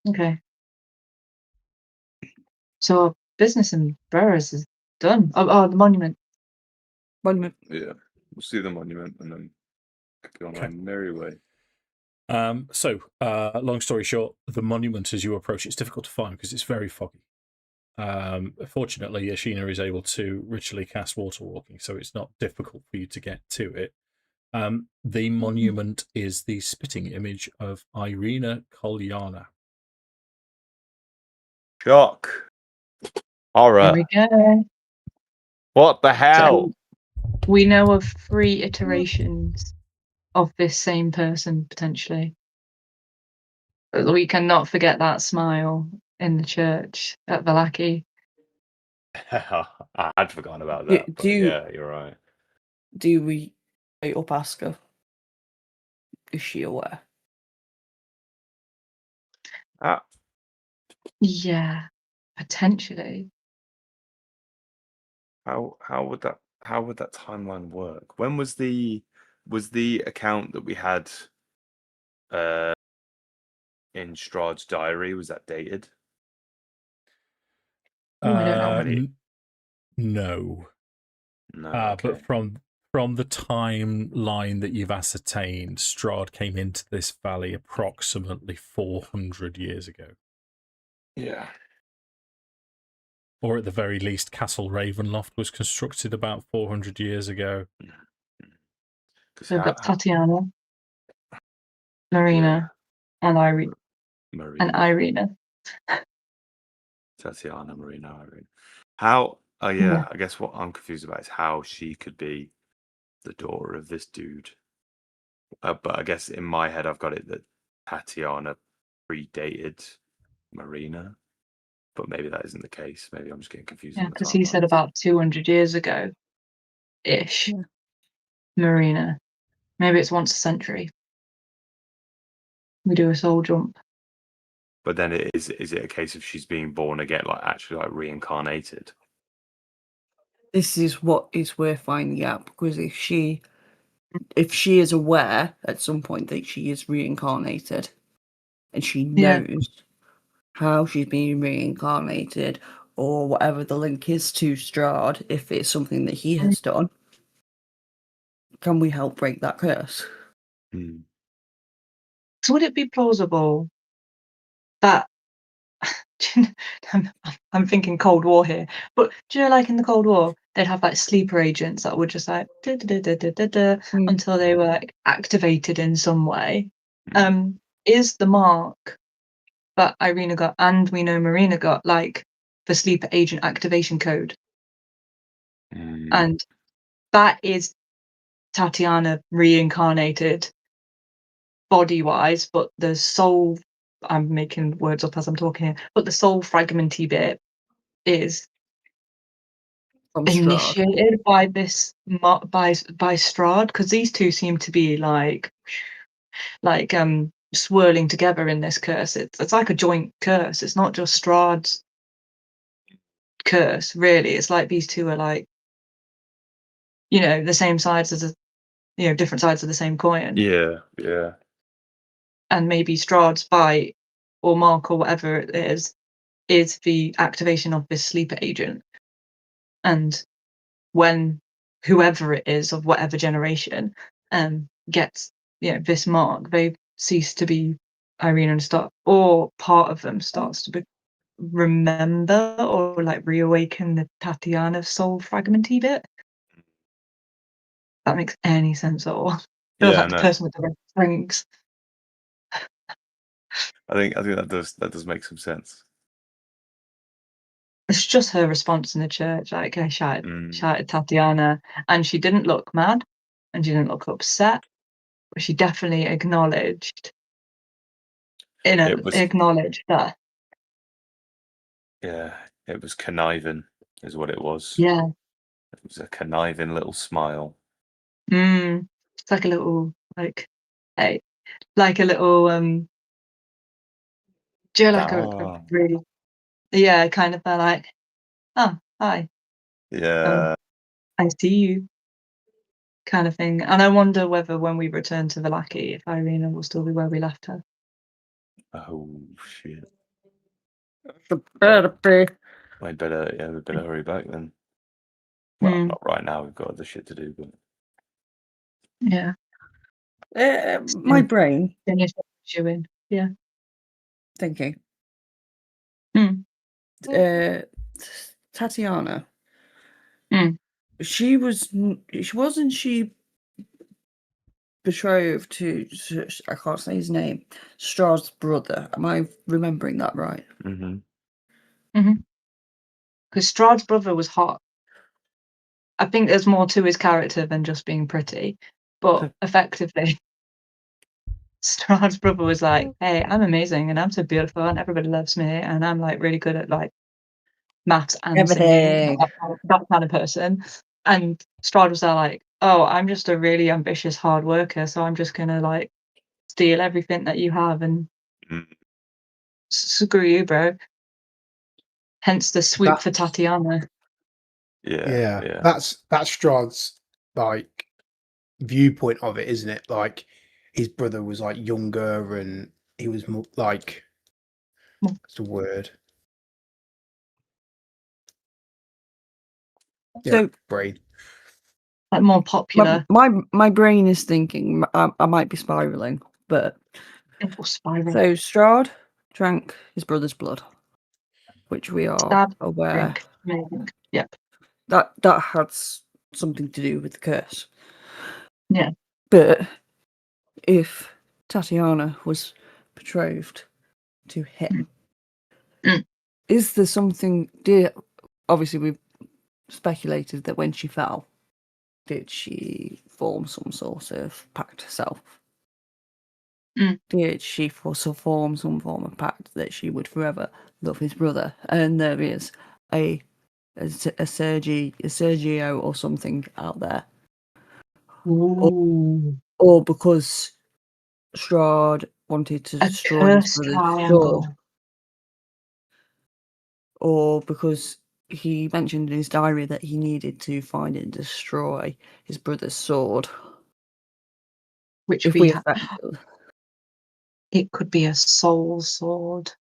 Okay. So our business in Berez is done. Oh, the monument. Monument. Yeah. We'll see the monument and then go on our merry way. Long story short, the monument as you approach, it's difficult to find because it's very foggy. Fortunately, Ashina is able to ritually cast water walking, so it's not difficult for you to get to it. The monument is the spitting image of Irina Kolyana. Shock. Horror. There we go. What the hell? So we know of 3 iterations of this same person potentially. We cannot forget that smile in the church at Valaki. I had forgotten about Do- that. But do you- yeah, you're right. Do we straight up ask her? Is she aware? Yeah, potentially. How would that timeline work? When was the account that we had in Strahd's diary, was that dated? Oh, I don't know. No. No. Okay. But from the timeline that you've ascertained, Strahd came into this valley approximately 400 years ago. Yeah. Or at the very least, Castle Ravenloft was constructed about 400 years ago. So we've got Tatiana, Marina, and Irene. Marina. And Irina. Tatiana, Marina, Irene. How? Oh yeah, Yeah. I guess what I'm confused about is how she could be the daughter of this dude. But I guess in my head I've got it that Tatiana predated Marina, but maybe that isn't the case. Maybe I'm just getting confused. Yeah, on the because he said timelines. about 200 years ago ish. Yeah. Marina. Maybe it's once a century. We do a soul jump. But then is it a case of she's being born again, like actually like reincarnated? This is what is worth finding out, because if she is aware at some point that she is reincarnated and she Yeah. knows how she's being reincarnated or whatever the link is to Strahd, if it's something that he has done, can we help break that curse? So would it be plausible that I'm thinking Cold War here, but do you know, like in the Cold War, they'd have like sleeper agents that would just like until they were like activated in some way. Is the mark that Irina got and we know Marina got like the sleeper agent activation code? And that is Tatiana reincarnated body-wise, but the soul, I'm making words up as I'm talking here, but the soul fragmenty bit is From Strahd. initiated by this by Strahd, because these two seem to be like swirling together in this curse. It's like a joint curse. It's not just Strahd's curse, really. It's like these two are like, you know, the same sides as different sides of the same coin. Yeah. And maybe Strahd's bite or mark or whatever it is the activation of this sleeper agent. And when whoever it is of whatever generation gets this mark, they cease to be Irene and start, or part of them starts to remember or like reawaken the Tatiana soul fragmenty bit. that makes any sense at all. Feels Yeah, like the no. person with the red rings. I think that does make some sense. It's just her response in the church. Like I shouted Mm. at Tatiana, and she didn't look mad, and she didn't look upset, but she definitely acknowledged acknowledged that. Yeah, it was conniving, is what it was. Yeah. It was a conniving little smile. It's like a little hey, like a little do you know, like a really kind of like, oh hi, Yeah. I see you, kind of thing. And I wonder whether when we return to Vallaki, if Irina will still be where we left her. Oh shit. Better be. We better hurry back then. Well, not right now. We've got other shit to do. But Yeah. My brain Finish you in. Yeah. thinking. Tatiana. She wasn't she betrothed to, I can't say his name, Strahd's brother. Am I remembering that right? Because Strahd's brother was hot. I think there's more to his character than just being pretty, but effectively, Strahd's brother was like, "Hey, I'm amazing, and I'm so beautiful, and everybody loves me, and I'm like really good at like maths and singing, that kind of person." And Strahd was there like, "Oh, I'm just a really ambitious hard worker, so I'm just gonna like steal everything that you have and screw you, bro." Hence the swoop for Tatiana. Yeah. That's Strahd's like viewpoint of it, isn't it? Like his brother was like younger and he was more like, what's the word? So brain. Like more popular. My brain is thinking I might be spiraling, but spiral. So Strahd drank his brother's blood, which we are aware. Yep. That had something to do with the curse. Yeah. But if Tatiana was betrothed to him, is there something? Obviously we've speculated that when she fell, did she form some sort of pact herself? Did she also form some form of pact that she would forever love his brother? And there is a Sergio or something out there. Or because Strahd wanted to destroy his brother's sword. Or because he mentioned in his diary that he needed to find and destroy his brother's sword. Which if we have. It could be a soul sword.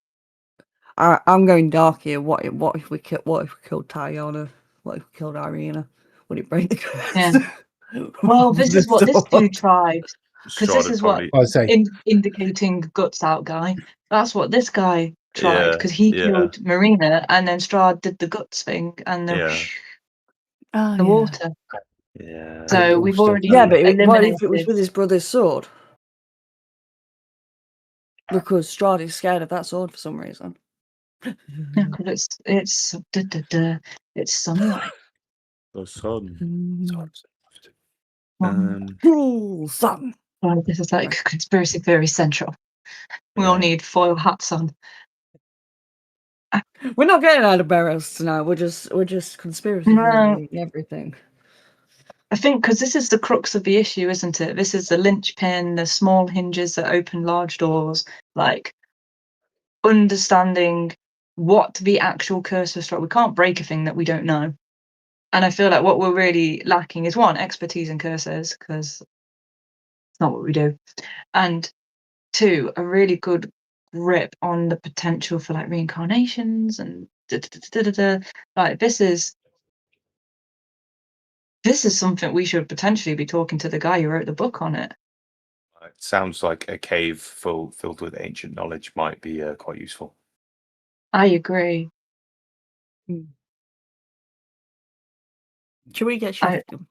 I'm going dark here. What if we killed Tatiana? What if we killed Irina? Would it break the curse? Yeah. Well, this is what this dude tried. Because this is what indicating guts out guy. That's what this guy tried. Because he killed Marina, and then Strahd did the guts thing, and the water. Yeah. So we've already but what if it was eliminated. with his brother's sword? Because Strahd is scared of that sword for some reason. Because it's sunlight. The sun. Cruel sun. Oh, this is like conspiracy theory central. We all need foil hats on. We're not getting out of Berez tonight. We're just conspiracy theory everything. I think because this is the crux of the issue, isn't it? This is the linchpin, the small hinges that open large doors, like understanding what the actual curse of Strahd. We can't break a thing that we don't know. And I feel like what we're really lacking is one, expertise in curses, because it's not what we do. And two, a really good grip on the potential for like reincarnations and like this is something we should potentially be talking to the guy who wrote the book on it. It sounds like a cave filled with ancient knowledge might be quite useful. I agree. Should we get shifting?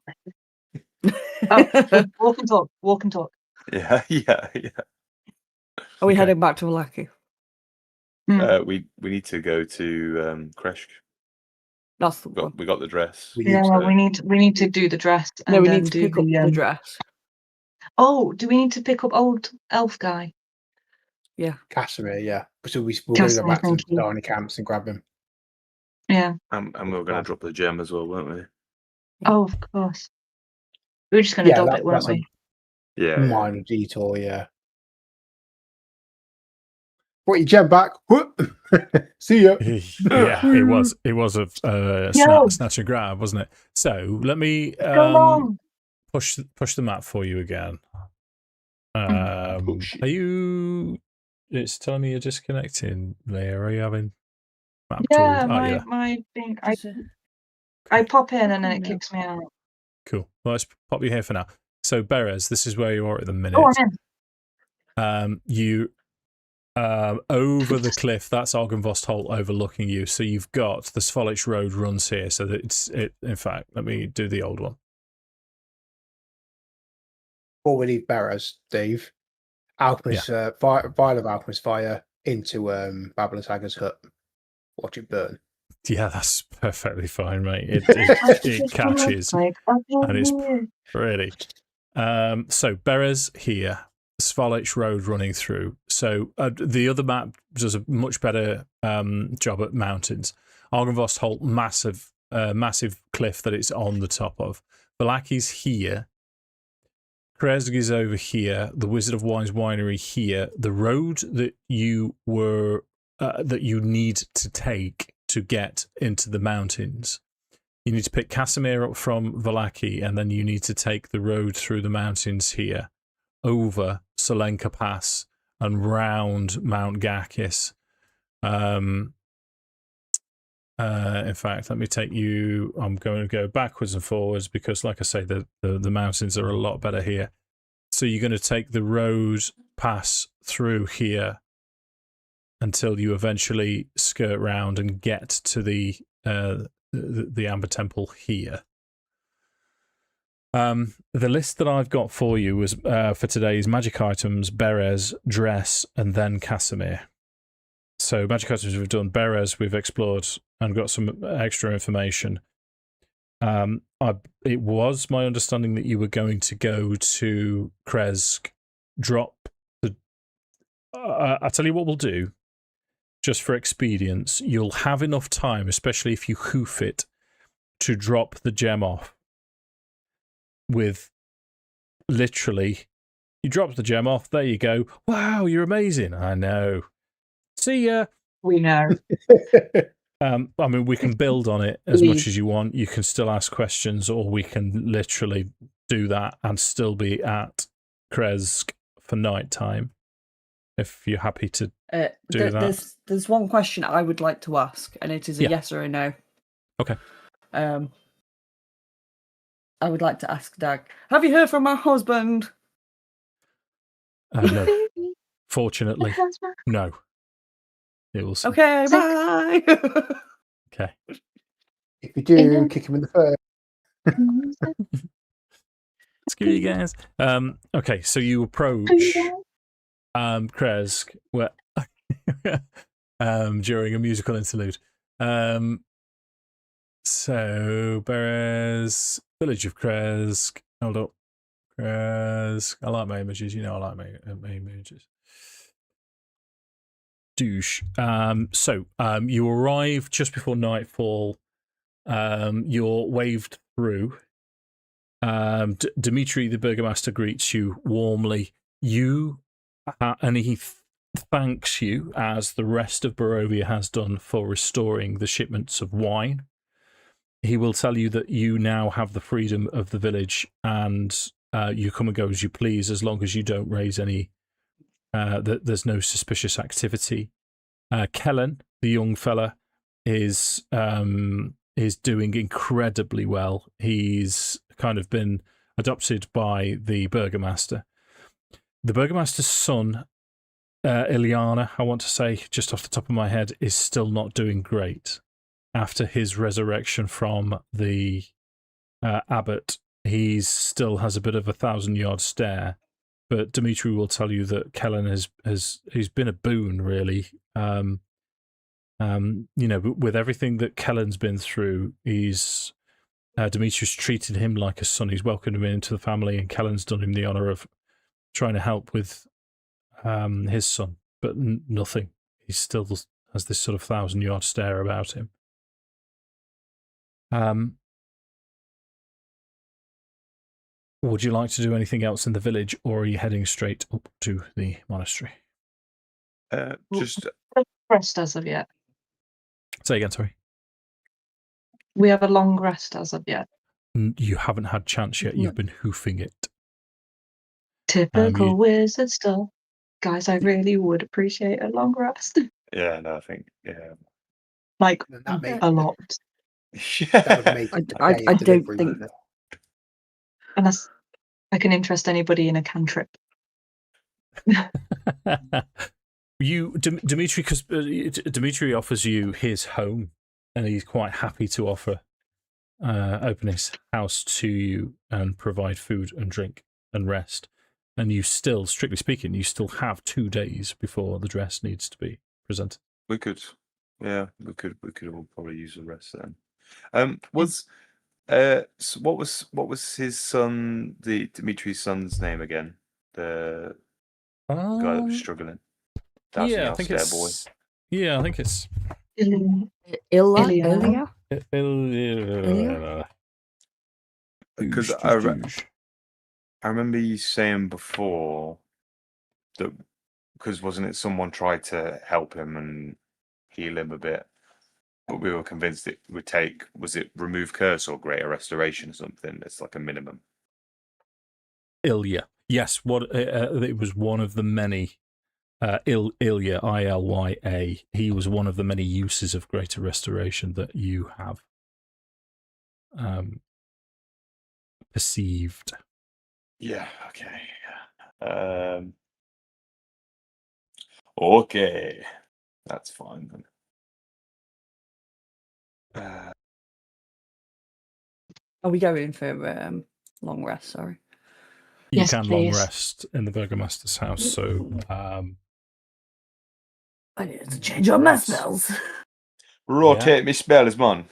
Oh, walk and talk. Walk and talk. Yeah, yeah, yeah. Are we Okay. heading back to Valaki? We need to go to Kresh. That's the one. We got the dress. We Yeah, need to- we need to do the dress and No, we then need to do pick up the dress. Oh, do we need to pick up old elf guy? Casimir, yeah. So we're going to Casimir, go back to thank the you. Darny camps and grab him. Yeah. And we were going to drop the gem as well, weren't we? Oh, of course. We were just going to dob it, weren't that's a we? Yeah. minor detour, yeah. What, your gem back? See ya. Yeah, it was a snatch and grab, wasn't it? So let me Go on. push the map for you again. Push it. Are you? It's telling me you're disconnecting, Leah. Are you having map Yeah, tool? Oh, yeah. my thing. Is it? I pop in and then it No. kicks me out. Cool. Well, let's pop you here for now. So Berez, this is where you are at the minute. Oh, I'm in. You over the cliff. That's Argynvost Holt overlooking you. So you've got the Svolich Road runs here. So that it. In fact, let me do the old one. Before we leave Berez, Dave, Alchemist, vial of Alchemist fire into Babylon Hagger's hut. Watch it burn. Yeah, that's perfectly fine, mate. It catches, and it's really. So Berez here, Svolich Road running through. So the other map does a much better job at mountains. Argynvost Holt, massive cliff that it's on the top of. Valaki's here. Krezg is over here. The Wizard of Wine's winery here. The road that you need to take to get into the mountains. You need to pick Casimir up from Valaki, and then you need to take the road through the mountains here, over Solenka Pass and round Mount Gakis. In fact, let me take you. I'm going to go backwards and forwards because, like I say, the mountains are a lot better here. So you're going to take the road pass through here until you eventually skirt round and get to the Amber Temple here. The list that I've got for you was for today is magic items, Berez, dress, and then Casimir. So magic items we've done, Berez we've explored and got some extra information. It was my understanding that you were going to go to Krezg, drop the... I'll tell you what we'll do. Just for expedience, you'll have enough time, especially if you hoof it, to drop the gem off. With literally, you drop the gem off, there you go. Wow, you're amazing. I know. See ya. We know. I mean, we can build on it as much as you want. You can still ask questions, or we can literally do that and still be at Krezg for night time. If you're happy to do that. There's one question I would like to ask, and it is a yes or a no. Okay. I would like to ask Dag, have you heard from my husband? No. Fortunately, no. It will. Okay, bye. Okay. If you do, kick him in the face. Screw you guys. Okay, so you approach Krezg during a musical interlude. So Berez, village of Krezg. Hold up. Krezg. I like my images, you know I like my images. Douche. So you arrive just before nightfall. You're waved through. Dimitri, the burgomaster, greets you warmly. And he thanks you, as the rest of Barovia has done, for restoring the shipments of wine. He will tell you that you now have the freedom of the village, and you come and go as you please, as long as you don't raise any. There's no suspicious activity. Kellen, the young fella, is doing incredibly well. He's kind of been adopted by the burgomaster. The burgomaster's son, Ileana, I want to say, just off the top of my head, is still not doing great after his resurrection from the abbot he still has a bit of a 1,000-yard stare. But Dimitri will tell you that Kellen he's been a boon, really. With everything that Kellen's been through, Dimitri's treated him like a son. He's welcomed him into the family, and Kellen's done him the honor of trying to help with his son, but nothing. He still has this sort of 1,000-yard stare about him. Would you like to do anything else in the village, or are you heading straight up to the monastery? Just Rest as of yet. Say again, sorry. We have a long rest as of yet. You haven't had chance yet. You've been hoofing it. Typical wizard stuff. Guys, I really would appreciate a long rest. yeah, no, I think Like, And that makes a lot. that would make I a day don't of delivery, think- wouldn't it? Unless I can interest anybody in a cantrip. Dimitri, because Dimitri offers you his home, and he's quite happy to open his house to you and provide food and drink and rest. And you still, strictly speaking, you still have 2 days before the dress needs to be presented. we could all probably use the rest then. So what was his son, Dimitri's son's name again? The guy that was struggling. Yeah, I think it's boy. Yeah, I think it's Ilya? Because I remember you saying before that, because wasn't it someone tried to help him and heal him a bit, but we were convinced it would take, was it remove curse or greater restoration or something? It's like a minimum. Ilya. Yes, it was one of the many. Ilya, Ilya. He was one of the many uses of greater restoration that you have perceived. Yeah. Okay. Okay, that's fine then. Are we going for long rest? Sorry. You Yes, can long please. rest in the Burgomaster's house, so I need to change on my spells. Rotate me spells, man.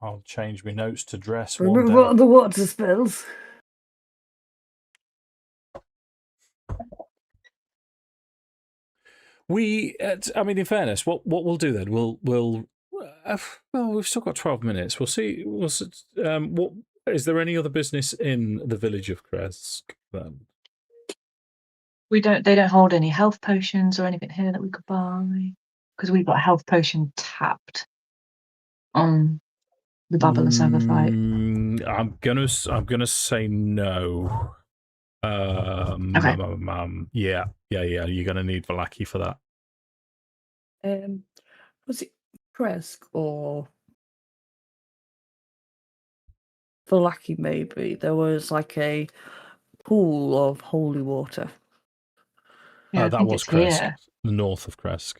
I'll change my notes to dress Remember one what day. the water spells. In fairness, what we'll do then? Well, we've still got 12 minutes. We'll see. What is there any other business in the village of Kresk then? They don't hold any health potions or anything here that we could buy. Because we've got a health potion tapped on the Babylon Saga fight. I'm gonna say no. Okay. Yeah. You're gonna need Valaki for that. Was it Kresk or Valaki? Maybe there was like a pool of holy water. Yeah, I That think was it's Kresk, here. the north of Kresk.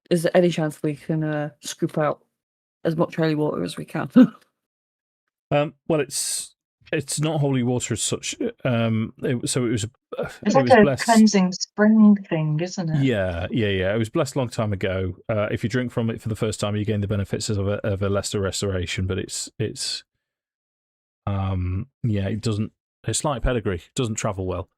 Is there any chance we can scoop out as much holy water as we can? Well, it's not holy water as such. It was. It's it like was a blessed. cleansing spring thing, isn't it? Yeah. It was blessed a long time ago. If you drink from it for the first time, you gain the benefits of a lesser restoration. But it doesn't. It's like pedigree. It doesn't travel well.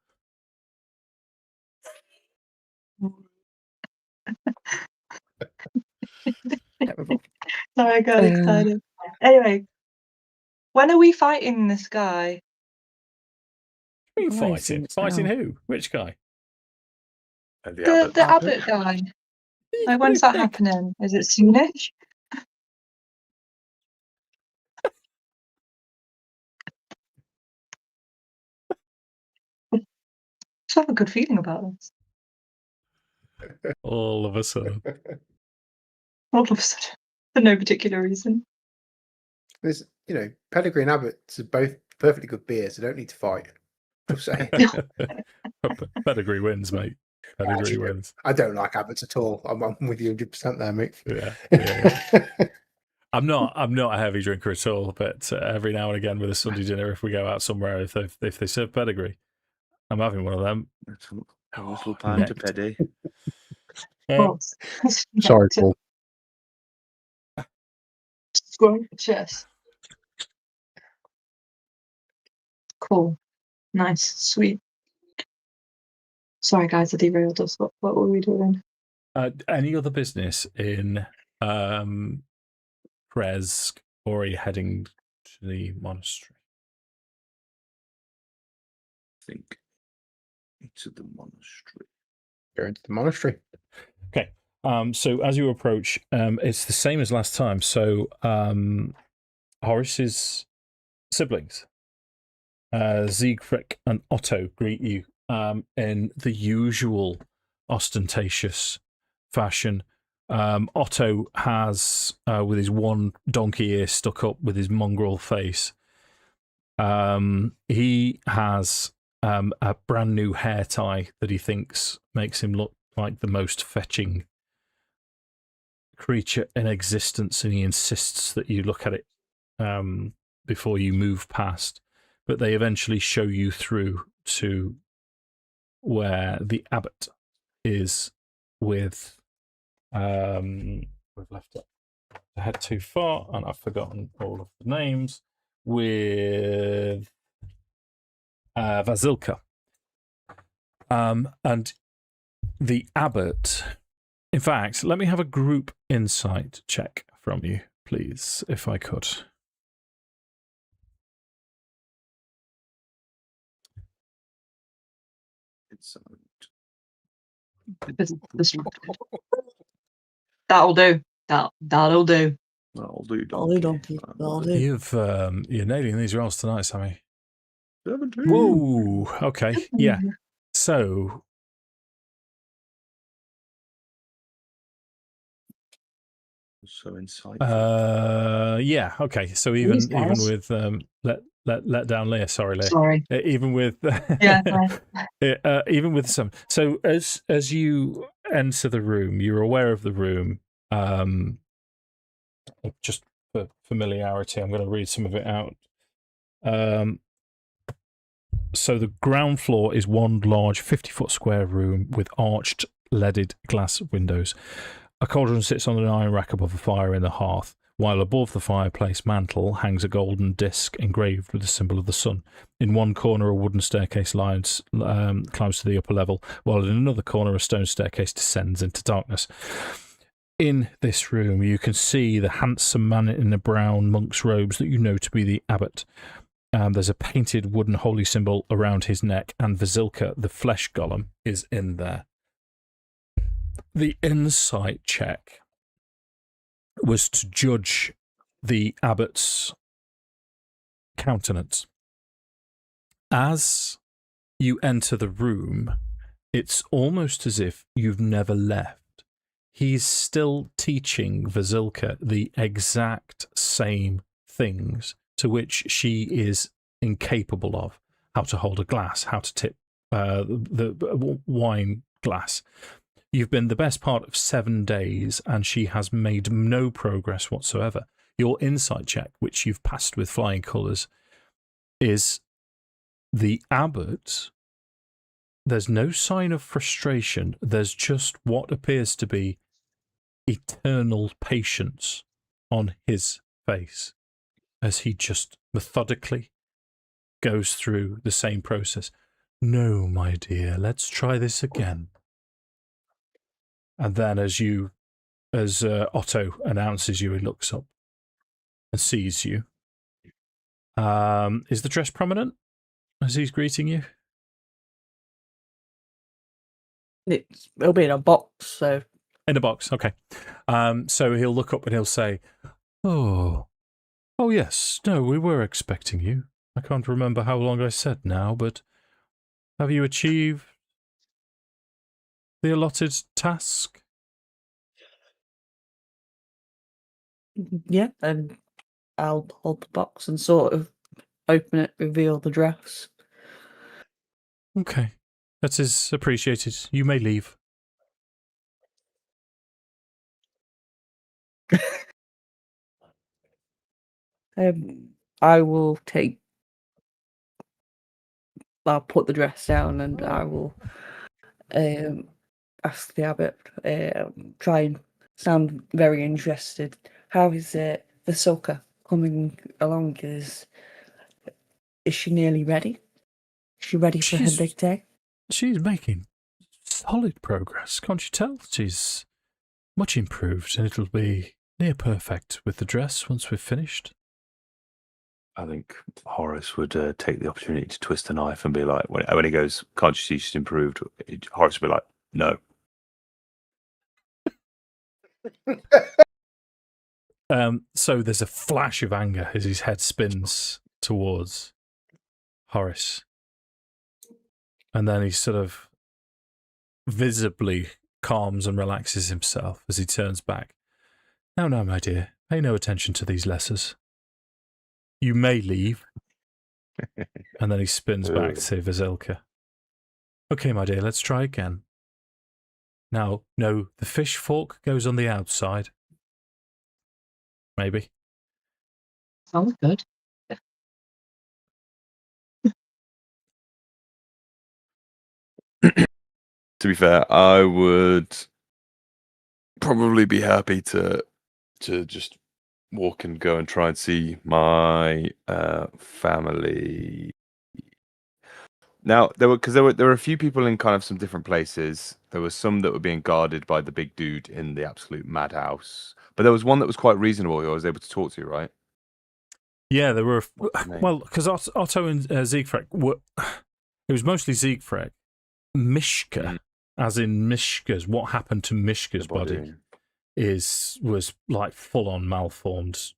Terrible. Sorry, I got excited. Anyway, when are we fighting this guy? What are you Why is fighting? it Fighting now? who? Which guy? The The abbot guy. Like, when's that happening? Is it soonish? I have a good feeling about this. All of a sudden. All of a sudden, for no particular reason. There's, Pedigree and Abbott's are both perfectly good beers. They don't need to fight. Just saying. Pedigree wins, mate. Pedigree wins. I don't like Abbott's at all. I'm with you 100% there, mate. Yeah. I'm not a heavy drinker at all, but every now and again with a Sunday dinner, if we go out somewhere, if they serve pedigree, I'm having one of them. That's a little pound to Necked. Peddy. Oh, Sorry, Paul. Scrumptious. Cool. Nice. Sweet. Sorry, guys, I derailed us. What were we doing? Any other business in Berez, or are you heading to the monastery? I think into the monastery. Go into the monastery. Okay. So as you approach, it's the same as last time. So Horace's siblings, Siegfried and Otto, greet you in the usual ostentatious fashion. Otto has, with his one donkey ear stuck up with his mongrel face, he has a brand new hair tie that he thinks makes him look like the most fetching creature in existence, and he insists that you look at it before you move past. But they eventually show you through to where the abbot is with we've left it ahead too far and I've forgotten all of the names, with Vasilka, and the abbot. In fact, let me have a group insight check from you, please, if I could. It's That'll do. That'll do. I'll do. That'll do, donkey. That'll do. You're nailing these rolls tonight, Sammi. 17. Whoa. Okay. Yeah. So So insightful. yeah. Okay. So even with let down Leah. Sorry, Leah. Sorry. Even with Yeah. even with some. So as you enter the room, you're aware of the room. Just for familiarity, I'm going to read some of it out. So the ground floor is one large 50-foot square room with arched leaded glass windows. A cauldron sits on an iron rack above a fire in the hearth, while above the fireplace mantel hangs a golden disc engraved with the symbol of the sun. In one corner, a wooden staircase climbs to the upper level, while in another corner, a stone staircase descends into darkness. In this room, you can see the handsome man in the brown monk's robes that you know to be the abbot. There's a painted wooden holy symbol around his neck, and Vasilka, the flesh golem, is in there. The insight check was to judge the abbot's countenance. As you enter the room, it's almost as if you've never left. He's still teaching Vasilka the exact same things to which she is incapable of. How to hold a glass, how to tip the wine glass. You've been the best part of 7 days, and she has made no progress whatsoever. Your insight check, which you've passed with flying colours, is the abbot. There's no sign of frustration. There's just what appears to be eternal patience on his face as he just methodically goes through the same process. No, my dear, let's try this again. And then as Otto announces you, he looks up and sees you. Is the dress prominent as he's greeting you? It'll be in a box, so. In a box, okay. So he'll look up and he'll say, Oh yes, no, we were expecting you. I can't remember how long I said now, but have you achieved the allotted task? Yeah, and I'll hold the box and sort of open it, reveal the dress. Okay, that is appreciated. You may leave. I will take. I'll put the dress down and I will ask the abbot. Try and sound very interested. How is the sucker coming along? Is she nearly ready? Is she ready for her big day? She's making solid progress. Can't you tell? She's much improved, and it'll be near perfect with the dress once we've finished. I think Horace would take the opportunity to twist a knife and be like, when he goes, "Can't you see she's improved?" Horace would be like, "No." So there's a flash of anger as his head spins towards Horace. And then he sort of visibly calms and relaxes himself as he turns back. No, my dear, pay no attention to these lessers. You may leave. And then he spins back to Vasilka. Okay, my dear, let's try again. Now, no, the fish fork goes on the outside. Maybe. Sounds good. To be fair, I would probably be happy to just walk and go and try and see my family. Now there were a few people in kind of some different places. There were some that were being guarded by the big dude in the absolute madhouse, but there was one that was quite reasonable who I was able to talk to, right? Yeah, there were. What's his name? Well, because Otto and Siegfried were. It was mostly Siegfried. Mishka, as in Mishka's. What happened to Mishka's The body was like full on malformed.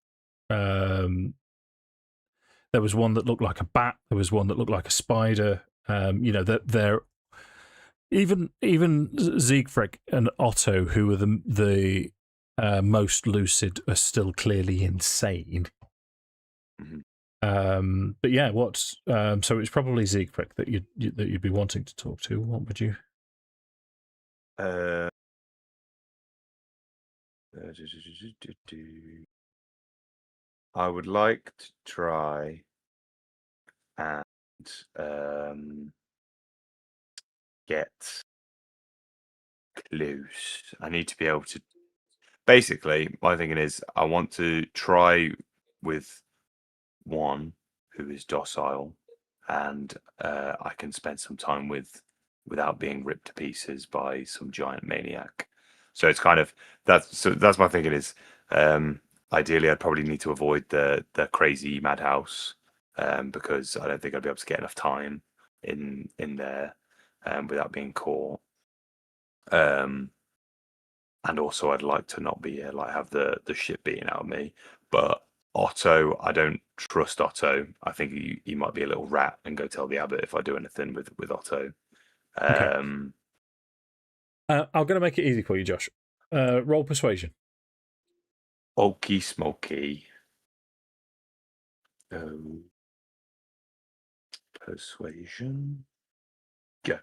There was one that looked like a bat. There was one that looked like a spider. That they're even Siegfried and Otto, who were the most lucid, are still clearly insane. Mhm. But yeah, so it's probably Siegfried that you'd be wanting to talk to. What would you? I would like to try and get clues. I need to be able to. Basically, my thinking is I want to try with one who is docile, and I can spend some time without being ripped to pieces by some giant maniac. So it's kind of that's my thinking is ideally I'd probably need to avoid the crazy madhouse because I don't think I'd be able to get enough time in there without being caught. And also I'd like to not be have the shit beaten out of me. But Otto, I don't trust Otto. I think he might be a little rat and go tell the abbot if I do anything with Otto. Okay. I'm going to make it easy for you, Josh. Roll persuasion. Okie smoky. Persuasion. Go.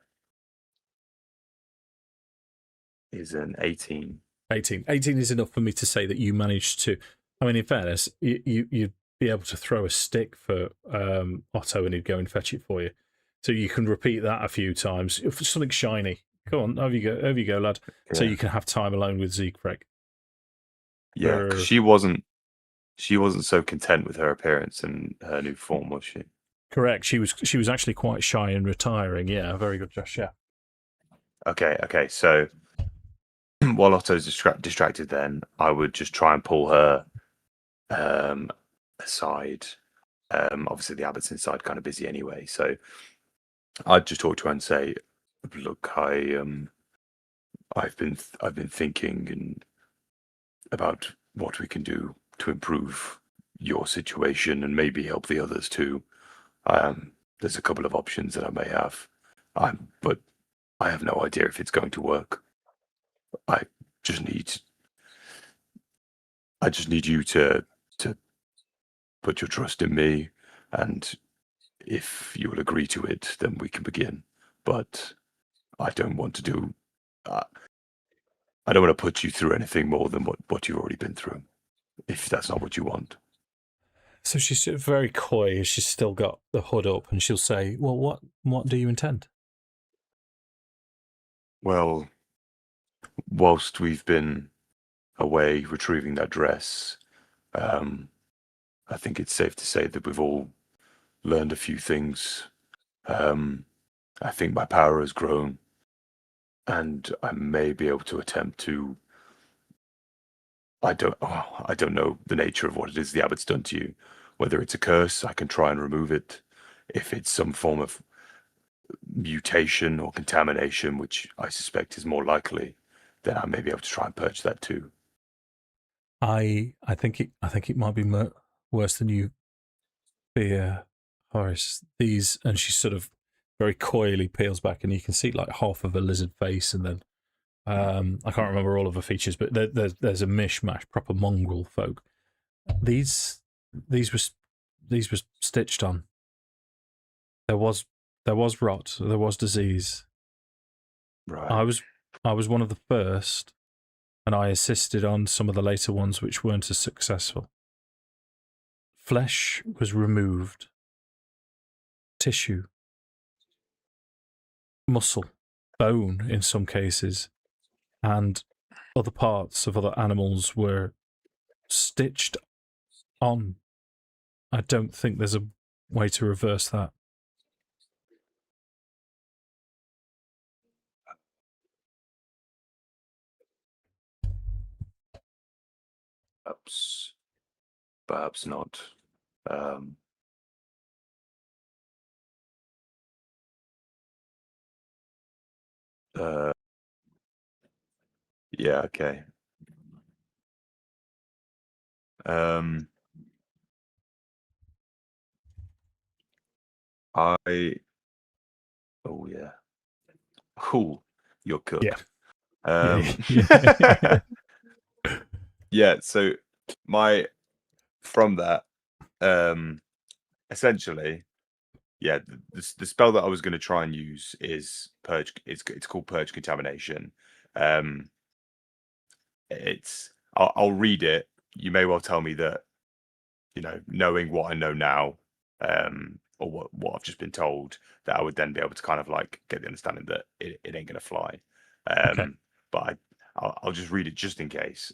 Is an 18. 18 is enough for me to say that you managed to. I mean, in fairness, you'd be able to throw a stick for Otto and he'd go and fetch it for you. So you can repeat that a few times. For something shiny. Go on, over you go, lad. Yeah. So you can have time alone with Siegfried. Yeah, because she wasn't so content with her appearance and her new form, was she? Correct. She was actually quite shy and retiring. Yeah, very good, Josh. Yeah. Okay. So while Otto's distracted, then I would just try and pull her aside. Obviously, the abbot's inside, kind of busy anyway. So I'd just talk to her and say, "Look, I've been thinking about what we can do to improve your situation and maybe help the others too. There's a couple of options that I may have, but I have no idea if it's going to work. I just need you to put your trust in me, and if you will agree to it, then we can begin. But I don't want to do. I don't want to put you through anything more than what you've already been through, if that's not what you want." So she's sort of very coy. She's still got the hood up, and she'll say, "Well, what do you intend?" Well, whilst we've been away retrieving that dress, I think it's safe to say that we've all learned a few things. I think my power has grown, and I may be able to attempt to. I don't know the nature of what it is the abbot's done to you. Whether it's a curse, I can try and remove it. If it's some form of mutation or contamination, which I suspect is more likely, then I may be able to try and purge that too. I think it might be worse than you fear, Horace. These, and she sort of very coyly peels back, and you can see like half of a lizard face, and then I can't remember all of her features, but there's a mishmash, proper mongrel folk. These were stitched on. There was rot. There was disease. Right. I was one of the first, and I assisted on some of the later ones which weren't as successful. Flesh was removed, tissue, muscle, bone in some cases, and other parts of other animals were stitched on. I don't think there's a way to reverse that. Perhaps not. Yeah, okay. Oh yeah. Cool. You're cooked. Yeah. Yeah, so from that, essentially, yeah, the spell that I was going to try and use is purge. It's called purge contamination. I'll read it. You may well tell me that, knowing what I know now, or what I've just been told, that I would then be able to kind of like get the understanding that it ain't going to fly. Okay. But I'll just read it just in case.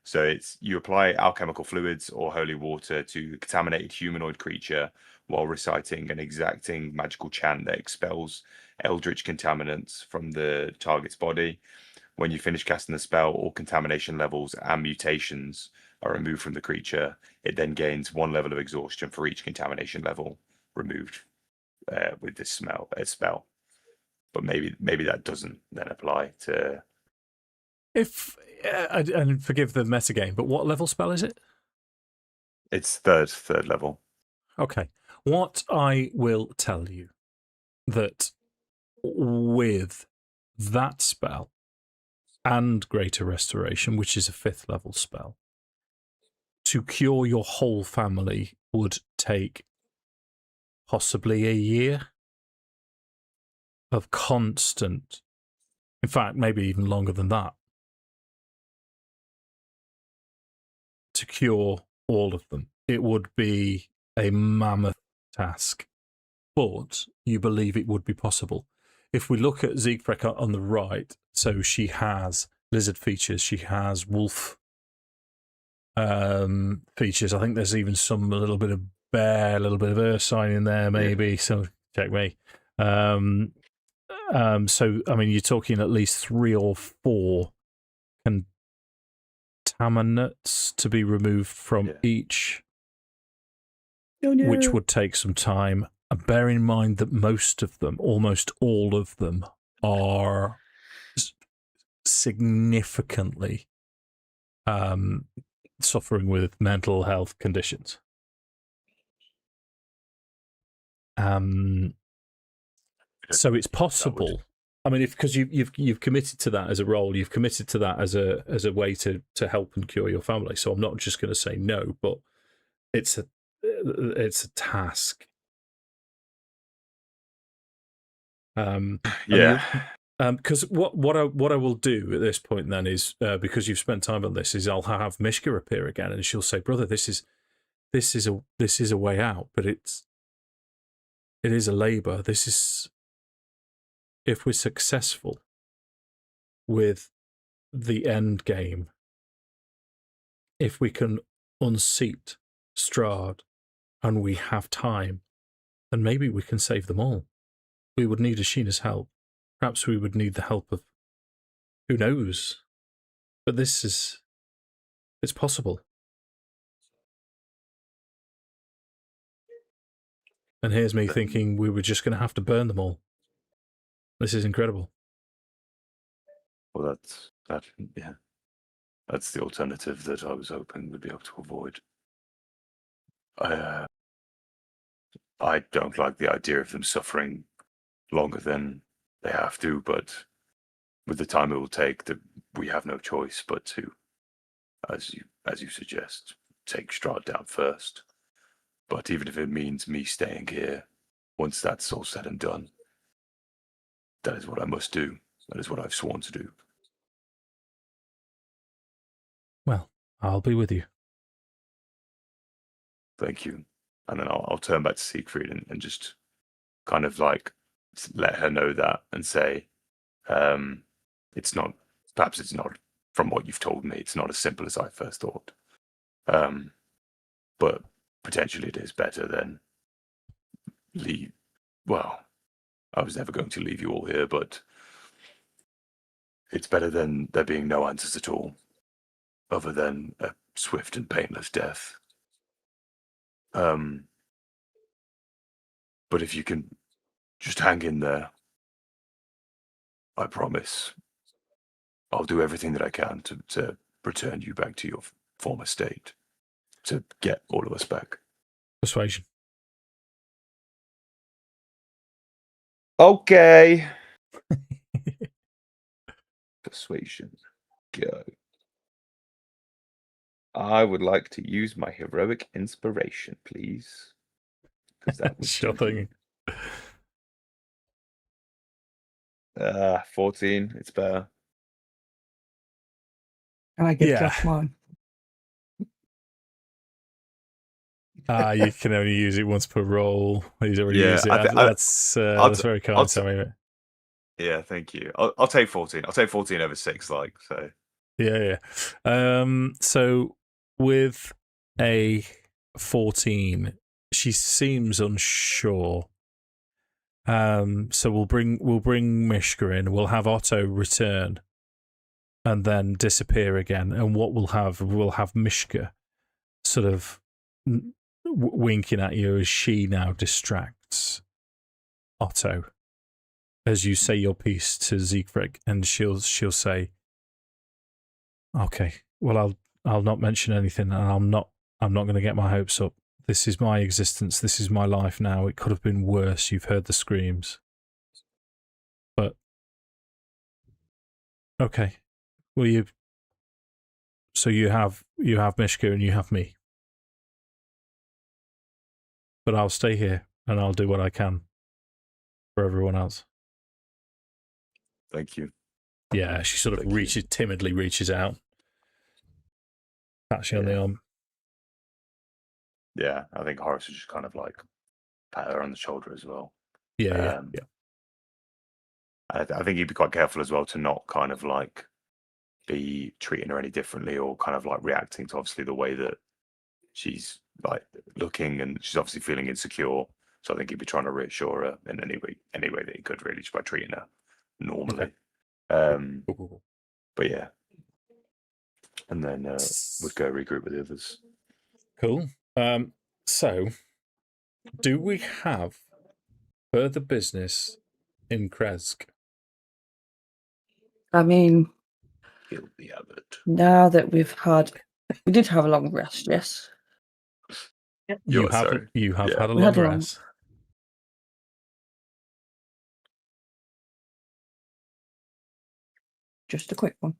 So it's, you apply alchemical fluids or holy water to a contaminated humanoid creature while reciting an exacting magical chant that expels eldritch contaminants from the target's body. When you finish casting the spell, all contamination levels and mutations are removed from the creature. It then gains 1 level of exhaustion for each contamination level removed with this spell. But maybe that doesn't then apply to. If and forgive the metagame, but what level spell is it? It's third level. Okay. What I will tell you, that with that spell and Greater Restoration, which is a 5th level spell, to cure your whole family would take possibly a year of constant, in fact, maybe even longer than that, to cure all of them. It would be a mammoth task, but you believe it would be possible. If we look at Siegfried on the right, so she has lizard features, she has wolf features. I think there's even a little bit of bear, a little bit of Ursine in there, maybe. Yeah. So check me. So I mean, you're talking at least 3 or 4 contaminants to be removed from each, which would take some time. And bear in mind that most of them, almost all of them, are significantly suffering with mental health conditions. So it's possible. I mean, because you've committed to that as a role, you've committed to that as a way to help and cure your family. So I'm not just going to say no, but it's a task. Because what I will do at this point then is, because you've spent time on this, is I'll have Mishka appear again, and she'll say, "Brother, this is this is a way out, but it is a labour. This is, if we're successful with the end game, if we can unseat Strahd and we have time, then maybe we can save them all. We would need Ashina's help. Perhaps we would need the help of, who knows? But it's possible. And here's me thinking we were just going to have to burn them all. This is incredible. Well, yeah. That's the alternative that I was hoping we'd be able to avoid. I don't like the idea of them suffering longer than they have to, but with the time it will take, that we have no choice but to, as you suggest, take Strahd down first. But even if it means me staying here, once that's all said and done, that is what I must do. That is what I've sworn to do. Well, I'll be with you. Thank you. And then I'll turn back to Siegfried and just kind of like let her know that and say, perhaps it's not, from what you've told me, it's not as simple as I first thought. But potentially it is better than leave. Well, I was never going to leave you all here, but it's better than there being no answers at all, other than a swift and painless death. But if you can just hang in there, I promise I'll do everything that I can to return you back to your former state, to get all of us back. Persuasion. Okay. Persuasion. Go. I would like to use my heroic inspiration, please. Because that would Sure thing. 14. It's better. Can I give Yeah. Josh mine? You can only use it once per roll. He's already Yeah, used it. That's very kind, Sammi. Yeah, thank you. I'll take 14. I'll take 14 over 6, so. Yeah. So with a 14, she seems unsure. So we'll bring Mishka in. We'll have Otto return, and then disappear again. And what we'll have Mishka sort of winking at you as she now distracts Otto as you say your piece to Siegfried, and she'll say, "Okay, well, I'll not mention anything, and I'm not going to get my hopes up. This is my existence. This is my life now. It could have been worse. You've heard the screams, but okay. Well, you have Mishka and you have me, but I'll stay here and I'll do what I can for everyone else." Thank you. Yeah, she sort of timidly reaches out, pats you on the arm. Yeah, I think Horace would just kind of like pat her on the shoulder as well. Yeah. I think he'd be quite careful as well to not kind of like be treating her any differently, or kind of like reacting to obviously the way that she's like looking, and she's obviously feeling insecure. So I think he'd be trying to reassure her in any way that he could, really, just by treating her normally. Okay. Cool. But yeah, and then we'd go regroup with the others. Cool. So, do we have further business in Kresk? I mean, He'll be abbot. now that we did have a long rest, yes. You have had a We long had a long- rest. Just a quick one.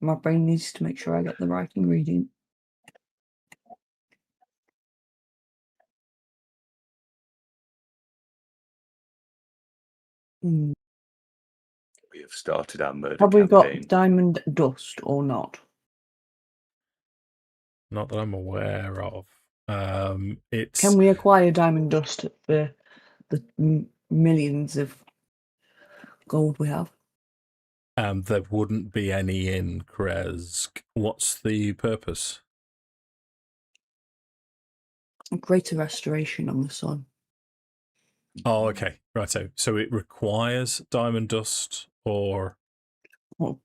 My brain needs to make sure I get the right ingredient. We have started our murder Have we campaign. got diamond dust or not? Not that I'm aware of. It's Can we acquire diamond dust for the millions of gold we have? there wouldn't be any in Kresk. What's the purpose? A greater restoration on the sun. Oh, okay, righto. So it requires diamond dust, or Oh,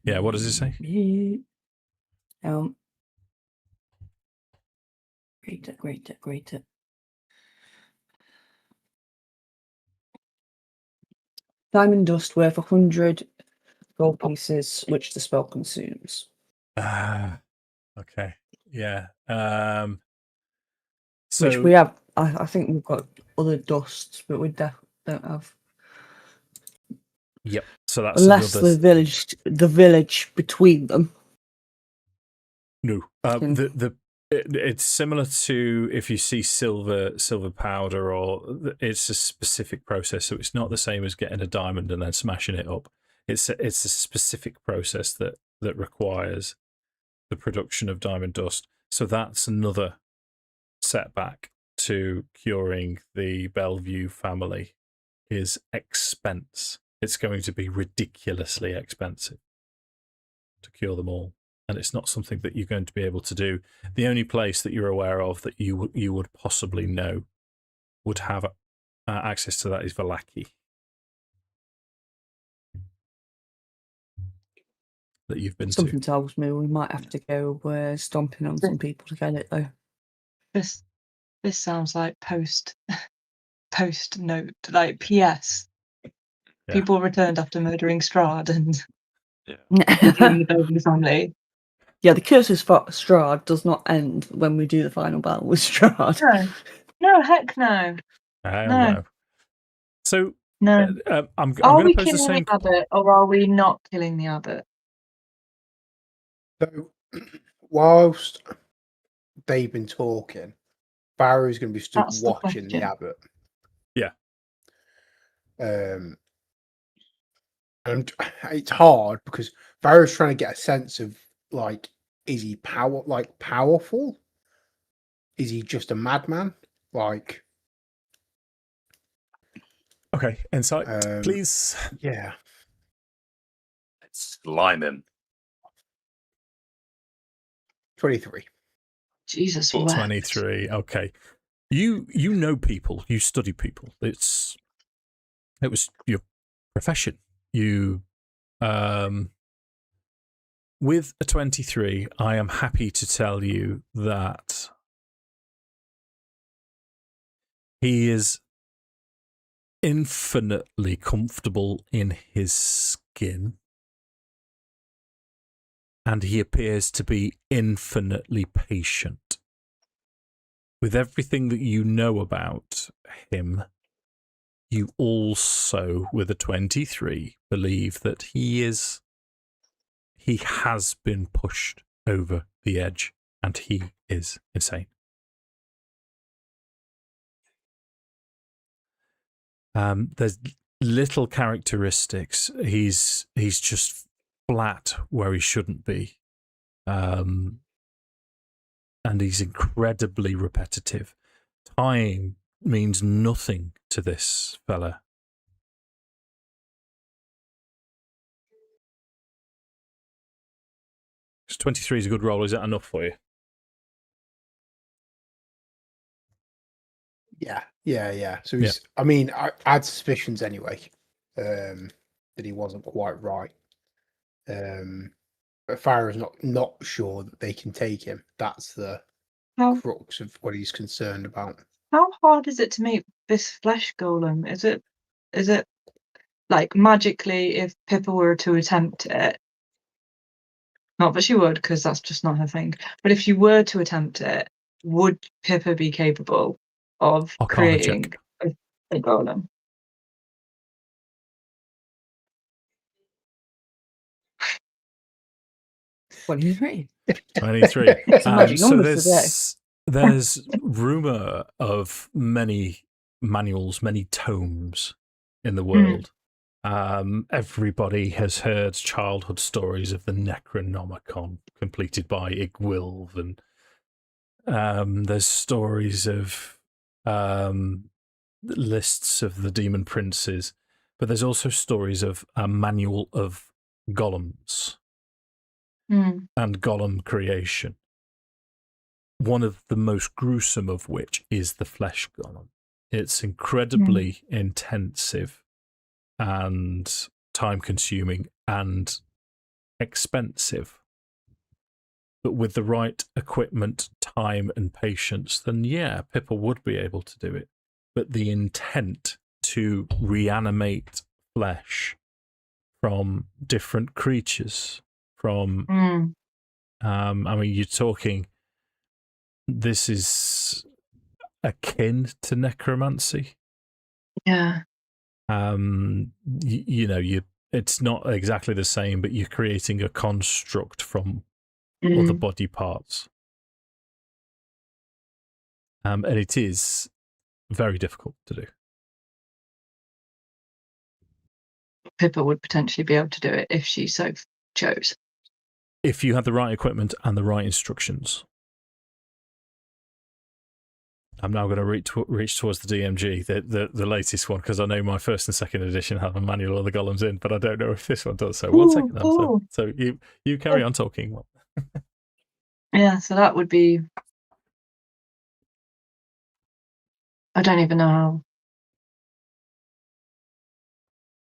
yeah. What does it say? Greater. Diamond dust worth 100 gold pieces, which the spell consumes. Okay. Yeah. So Which we have. I think we've got other dusts, but we don't have. yep. So that's Unless another. the village between them. No. It's similar to if you see silver powder, or it's a specific process. So it's not the same as getting a diamond and then smashing it up. It's a specific process that requires the production of diamond dust. So that's another setback to curing the Belview family is expense. It's going to be ridiculously expensive to cure them all. And it's not something that you're going to be able to do. The only place that you're aware of that you would possibly know would have access to that is Vallaki. That you've been Something to. tells me we might have to go stomping on some people to get it, though. This sounds like post note, like PS. Yeah. People returned after murdering Strahd and Yeah. killing the Belview family. Yeah, the curse of Strahd does not end when we do the final battle with Strahd. No, heck no. No. So No. I'm Are going we to pose the killing same. the abbot or are we not killing the abbot? So, whilst they've been talking, Farrow's going to be stood That's the watching the question. abbot. Yeah. And it's hard because Farrow's trying to get a sense of, like, is he powerful? Is he just a madman? Like, Okay, insight, please. yeah. Let's slime him. 23. Jesus, Cool. wept. 23. Okay. You know people. You study people. It was your profession. You with a 23, I am happy to tell you that he is infinitely comfortable in his skin, and he appears to be infinitely patient. With everything that you know about him, you also, with a 23, believe that he has been pushed over the edge, and he is insane. There's little characteristics. He's just flat where he shouldn't be. And he's incredibly repetitive. Time means nothing to this fella. So 23 is a good roll. Is that enough for you? Yeah. So he's, I mean, I had suspicions anyway, that he wasn't quite right. But Farrow's not sure that they can take him. That's the crux of what he's concerned about. How hard is it to make this flesh golem? Is it like magically if Pippa were to attempt it? Not that she would, because that's just not her thing. But if she were to attempt it, would Pippa be capable of Arcana creating check. a golem? What do you think? 23. It's a magic So number today. there's rumour of many manuals, many tomes in the world Everybody has heard childhood stories of the Necronomicon completed by Igwilv, and there's stories of lists of the demon princes, but there's also stories of a manual of golems and golem creation. One of the most gruesome of which is the flesh golem. It's incredibly intensive and time-consuming and expensive. But with the right equipment, time, and patience, then yeah, Pippa would be able to do it. But the intent to reanimate flesh from different creatures, from, I mean, you're talking, this is akin to necromancy. Yeah. It's not exactly the same, but you're creating a construct from other body parts. And it is very difficult to do. Pippa would potentially be able to do it if she so chose. If you had the right equipment and the right instructions. I'm now going to reach towards the DMG, the latest one, because I know my first and second edition have a manual of the golems in, but I don't know if this one does. So 1 second. So you carry on talking. Yeah, so that would be... I don't even know how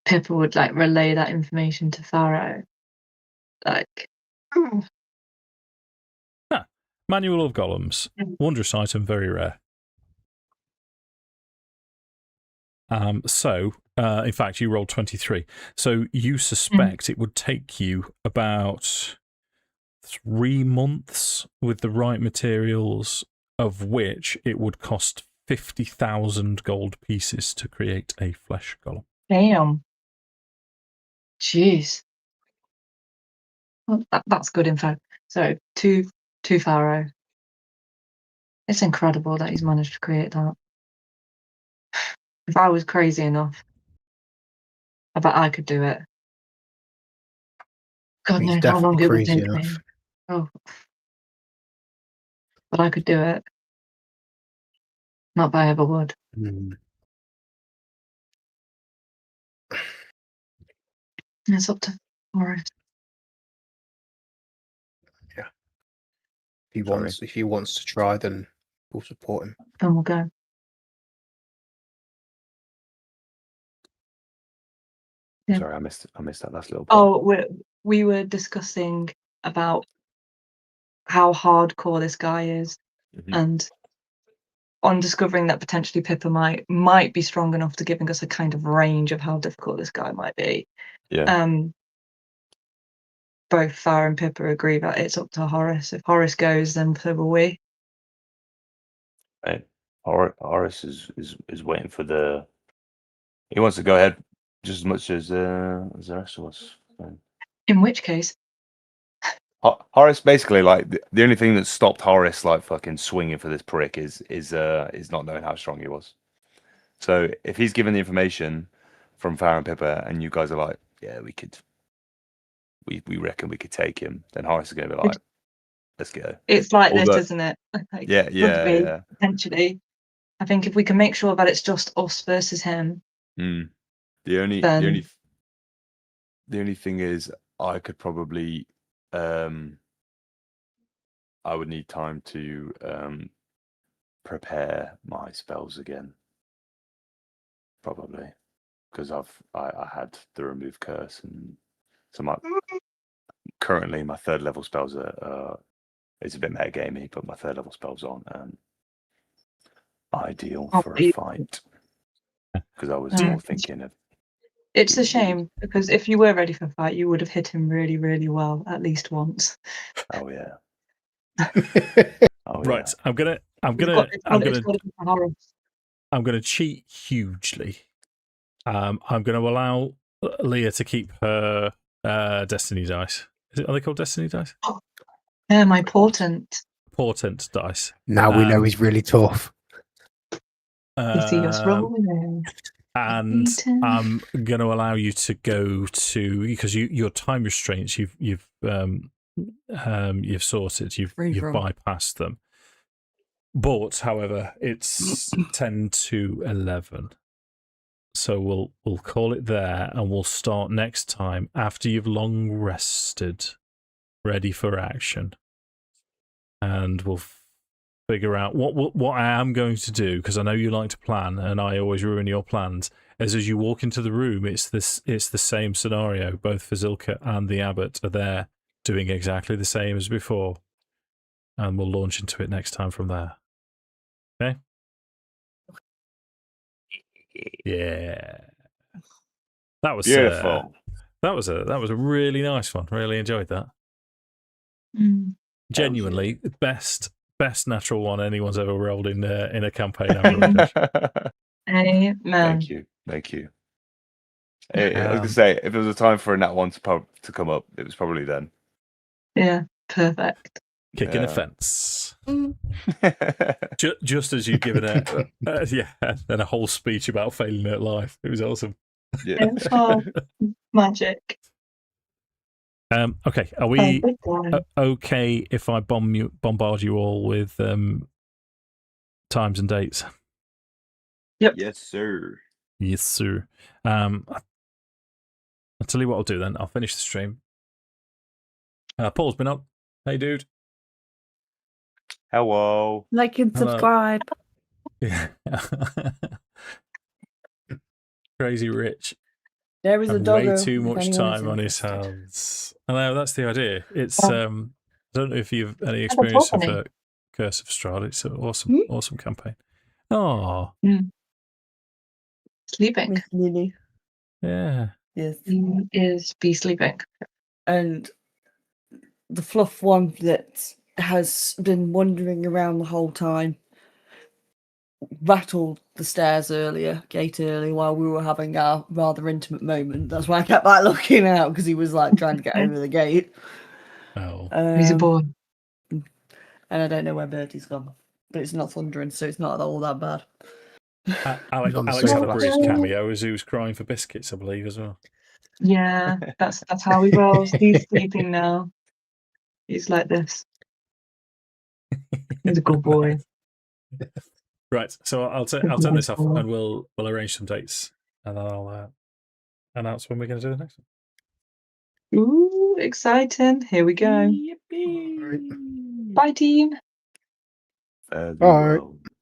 Pippa would relay that information to Farrow. Manual of golems. Wondrous item, very rare. In fact, you rolled 23. So you suspect it would take you about 3 months with the right materials, of which it would cost 50,000 gold pieces to create a flesh golem. Damn. Jeez. Well, that's good info. So, to Farrow. It's incredible that he's managed to create that. If I was crazy enough, I bet I could do it. God He's knows how long definitely it would crazy take me. enough. Oh. But I could do it. Not that I ever would. It's up to Horace. Yeah. If he wants to try, then we'll support him. Then we'll go. Yeah. Sorry, I missed that last little part. Oh, we were discussing about how hardcore this guy is, and on discovering that potentially Pippa might be strong enough to giving us a kind of range of how difficult this guy might be. Yeah. Both Farrah and Pippa agree that it's up to Horace. If Horace goes, then so will we. Right. Horace is waiting for the. He wants to go ahead just as much as the rest of us. In which case, Horace basically the only thing that stopped Horace fucking swinging for this prick is not knowing how strong he was. So if he's given the information from Farrah and Pippa, and you guys are like, yeah, we could. We reckon we could take him. Then Horace is going to be like, let's go. it's like this, isn't it? Yeah. Potentially, I think if we can make sure that it's just us versus him. The only thing is, I could probably, I would need time to prepare my spells again, probably, because I had the remove curse, and so currently my 3rd level spells are it's a bit metagamey, but my 3rd level spells aren't ideal for a fight, because I was more thinking of. It's a shame, because if you were ready for a fight, you would have hit him really, really well at least once. Oh yeah. Right. I'm gonna cheat hugely. I'm gonna allow Leah to keep her destiny dice. Are they called destiny dice? Oh, yeah, my portent dice. Now we know he's really tough. You see us rolling. And Eaten. I'm going to allow you to go to, because your time restraints you've sorted, you've Free from. bypassed them. But however, it's 10 to 11. So we'll call it there, and we'll start next time after you've long rested, ready for action, and we'll figure out what I am going to do, because I know you like to plan, and I always ruin your plans. As you walk into the room, it's the same scenario. Both Fazilka and the abbot are there, doing exactly the same as before, and we'll launch into it next time from there. Okay. Yeah. That was Beautiful. That was a really nice one. Really enjoyed that. Genuinely, best natural one anyone's ever rolled in a campaign. Amen. Thank you. I was gonna say, if there was a time for a nat one to come up, it was probably then. Yeah, perfect. Kicking a fence. Just as you'd given then a whole speech about failing at life. It was awesome. Yeah. Oh, magic. Okay, are we okay if I bombard you all with times and dates? Yep. Yes, sir. Yes, sir. I'll tell you what I'll do then. I'll finish the stream. Paul's been up. Hey, dude. Hello. Like and Hello. subscribe. Yeah. Crazy Rich. There is a And doggo. way too if much anyone's time on his interested. hands. I know, that's the idea. It's Oh. I don't know if you've any Have a experience of company. Curse of Strahd. It's an awesome campaign. Oh, Sleeping. Miss Lily. yeah. Yes. Is be sleeping. And the fluff one that has been wandering around the whole time rattled the gate earlier while we were having our rather intimate moment. That's why I kept looking out, because he was trying to get over the gate. Oh. He's a boy. And I don't know where Bertie's gone, but it's not thundering, so it's not all that bad. Alex on the had a sofa. brief cameo as he was crying for biscuits, I believe, as well. Yeah, that's how he rolls. He's sleeping now. He's like this. He's a good boy. Right, so I'll turn this off, and we'll arrange some dates, and then I'll announce when we're going to do the next one. Ooh, exciting. Here we go. Right. Bye, team. Bye.